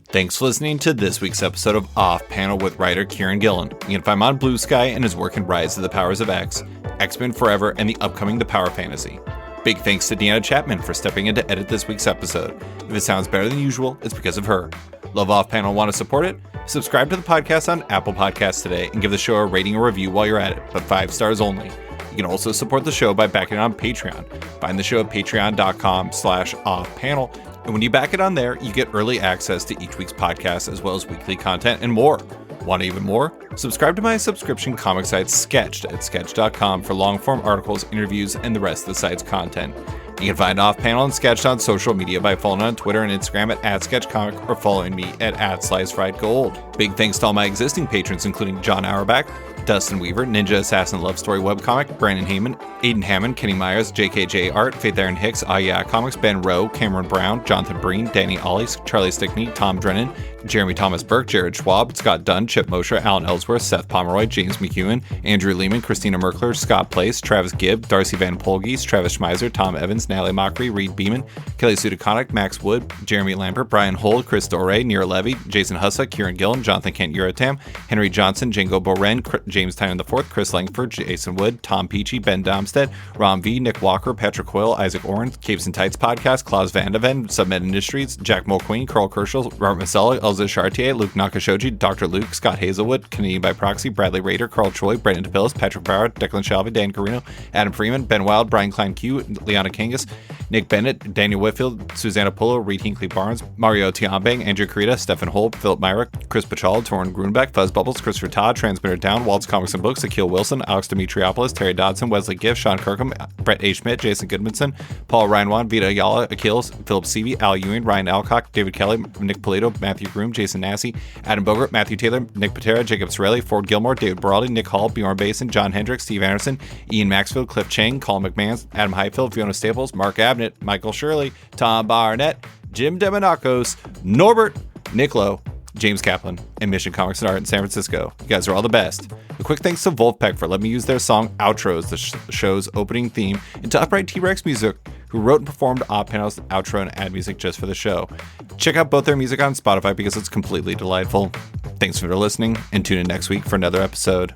Thanks for listening to this week's episode of Off Panel with writer Kieron Gillen. You can find him on Blue Sky and his work in Rise of the Powers of X, X-Men Forever, and the upcoming The Power Fantasy. Big thanks to Deanna Chapman for stepping in to edit this week's episode. If it sounds better than usual, it's because of her. Love Off Panel and want to support it? Subscribe to the podcast on Apple Podcasts today and give the show a rating or review while you're at it, but 5 stars only. You can also support the show by backing it on Patreon. Find the show at patreon.com/offpanel. And when you back it on there, you get early access to each week's podcast as well as weekly content and more. Want even more? Subscribe to my subscription comic site Sketched at sketch.com for long-form articles, interviews, and the rest of the site's content. You can find Off-Panel and Sketched on social media by following on Twitter and Instagram at @SketchComic or following me at @SliceFriedGold. Big thanks to all my existing patrons, including John Auerbach, Dustin Weaver, Ninja Assassin Love Story Webcomic, Brandon Heyman, Aiden Hammond, Kenny Myers, JKJ Art, Faith Aaron Hicks, Yeah Comics, Ben Rowe, Cameron Brown, Jonathan Breen, Danny Ollie, Charlie Stickney, Tom Drennan, Jeremy Thomas Burke, Jared Schwab, Scott Dunn, Chip Mosher, Alan Ellsworth, Seth Pomeroy, James McEwen, Andrew Lehman, Christina Merkler, Scott Place, Travis Gibb, Darcy Van Polgees, Travis Schmeiser, Tom Evans, Natalie Mockery, Reed Beeman, Kelly Sudaconic, Max Wood, Jeremy Lambert, Brian Holt, Chris Doré, Nir Levy, Jason Hussa, Kieron Gillen, Jonathan Kent Uratam, Henry Johnson, Django Boren, James Tynan IV, Chris Langford, Jason Wood, Tom Peachy, Ben Domstead, Rom V, Nick Walker, Patrick Hoyle, Isaac Oren, Caves and Tights Podcast, Klaus Vandeven, Submed Industries, Jack Mulqueen, Carl Kerschel, Robert Masella, Elza Chartier, Luke Nakashoji, Dr. Luke, Scott Hazelwood, Canadian by Proxy, Bradley Rader, Carl Choi, Brendan DePillis, Patrick Bauer, Declan Shalvey, Dan Carino, Adam Freeman, Ben Wild, Brian Klein Q, Liana Kangas, Nick Bennett, Daniel Whitfield, Susanna Polo, Reed Hinkley Barnes, Mario Tiambang, Andrew Carita, Stephen Holt, Philip Myrick, Chris Pachal, Torrin Grunbeck, Fuzz Bubbles, Christopher Todd, Transmitter Down, Waltz Comics and Books, Akil Wilson, Alex Dimitriopoulos, Terry Dodson, Wesley Giff, Sean Kirkham, Brett A. Schmidt, Jason Goodmanson, Paul Reinwan, Vita Ayala, Achilles, Philip Seavey, Al Ewing, Ryan Alcock, David Kelly, Nick Polito, Matthew Groom, Jason Massey, Adam Bogert, Matthew Taylor, Nick Patera, Jacob Sorelli, Ford Gilmore, David Baraldi, Nick Hall, Bjorn Basin, John Hendricks, Steve Anderson, Ian Maxfield, Cliff Chang, Colin McMahon, Adam Highfield, Fiona Staples, Mark Abnett, Michael Shirley, Tom Barnett, Jim Demonakos, Norbert, Nick Lowe, James Kaplan, and Mission Comics and Art in San Francisco. You guys are all the best. A quick thanks to Wolfpack for letting me use their song Outro as the show's opening theme, and to Upright T-Rex Music, who wrote and performed Odd-Panel's outro and ad music just for the show. Check out both their music on Spotify because it's completely delightful. Thanks for listening, and tune in next week for another episode.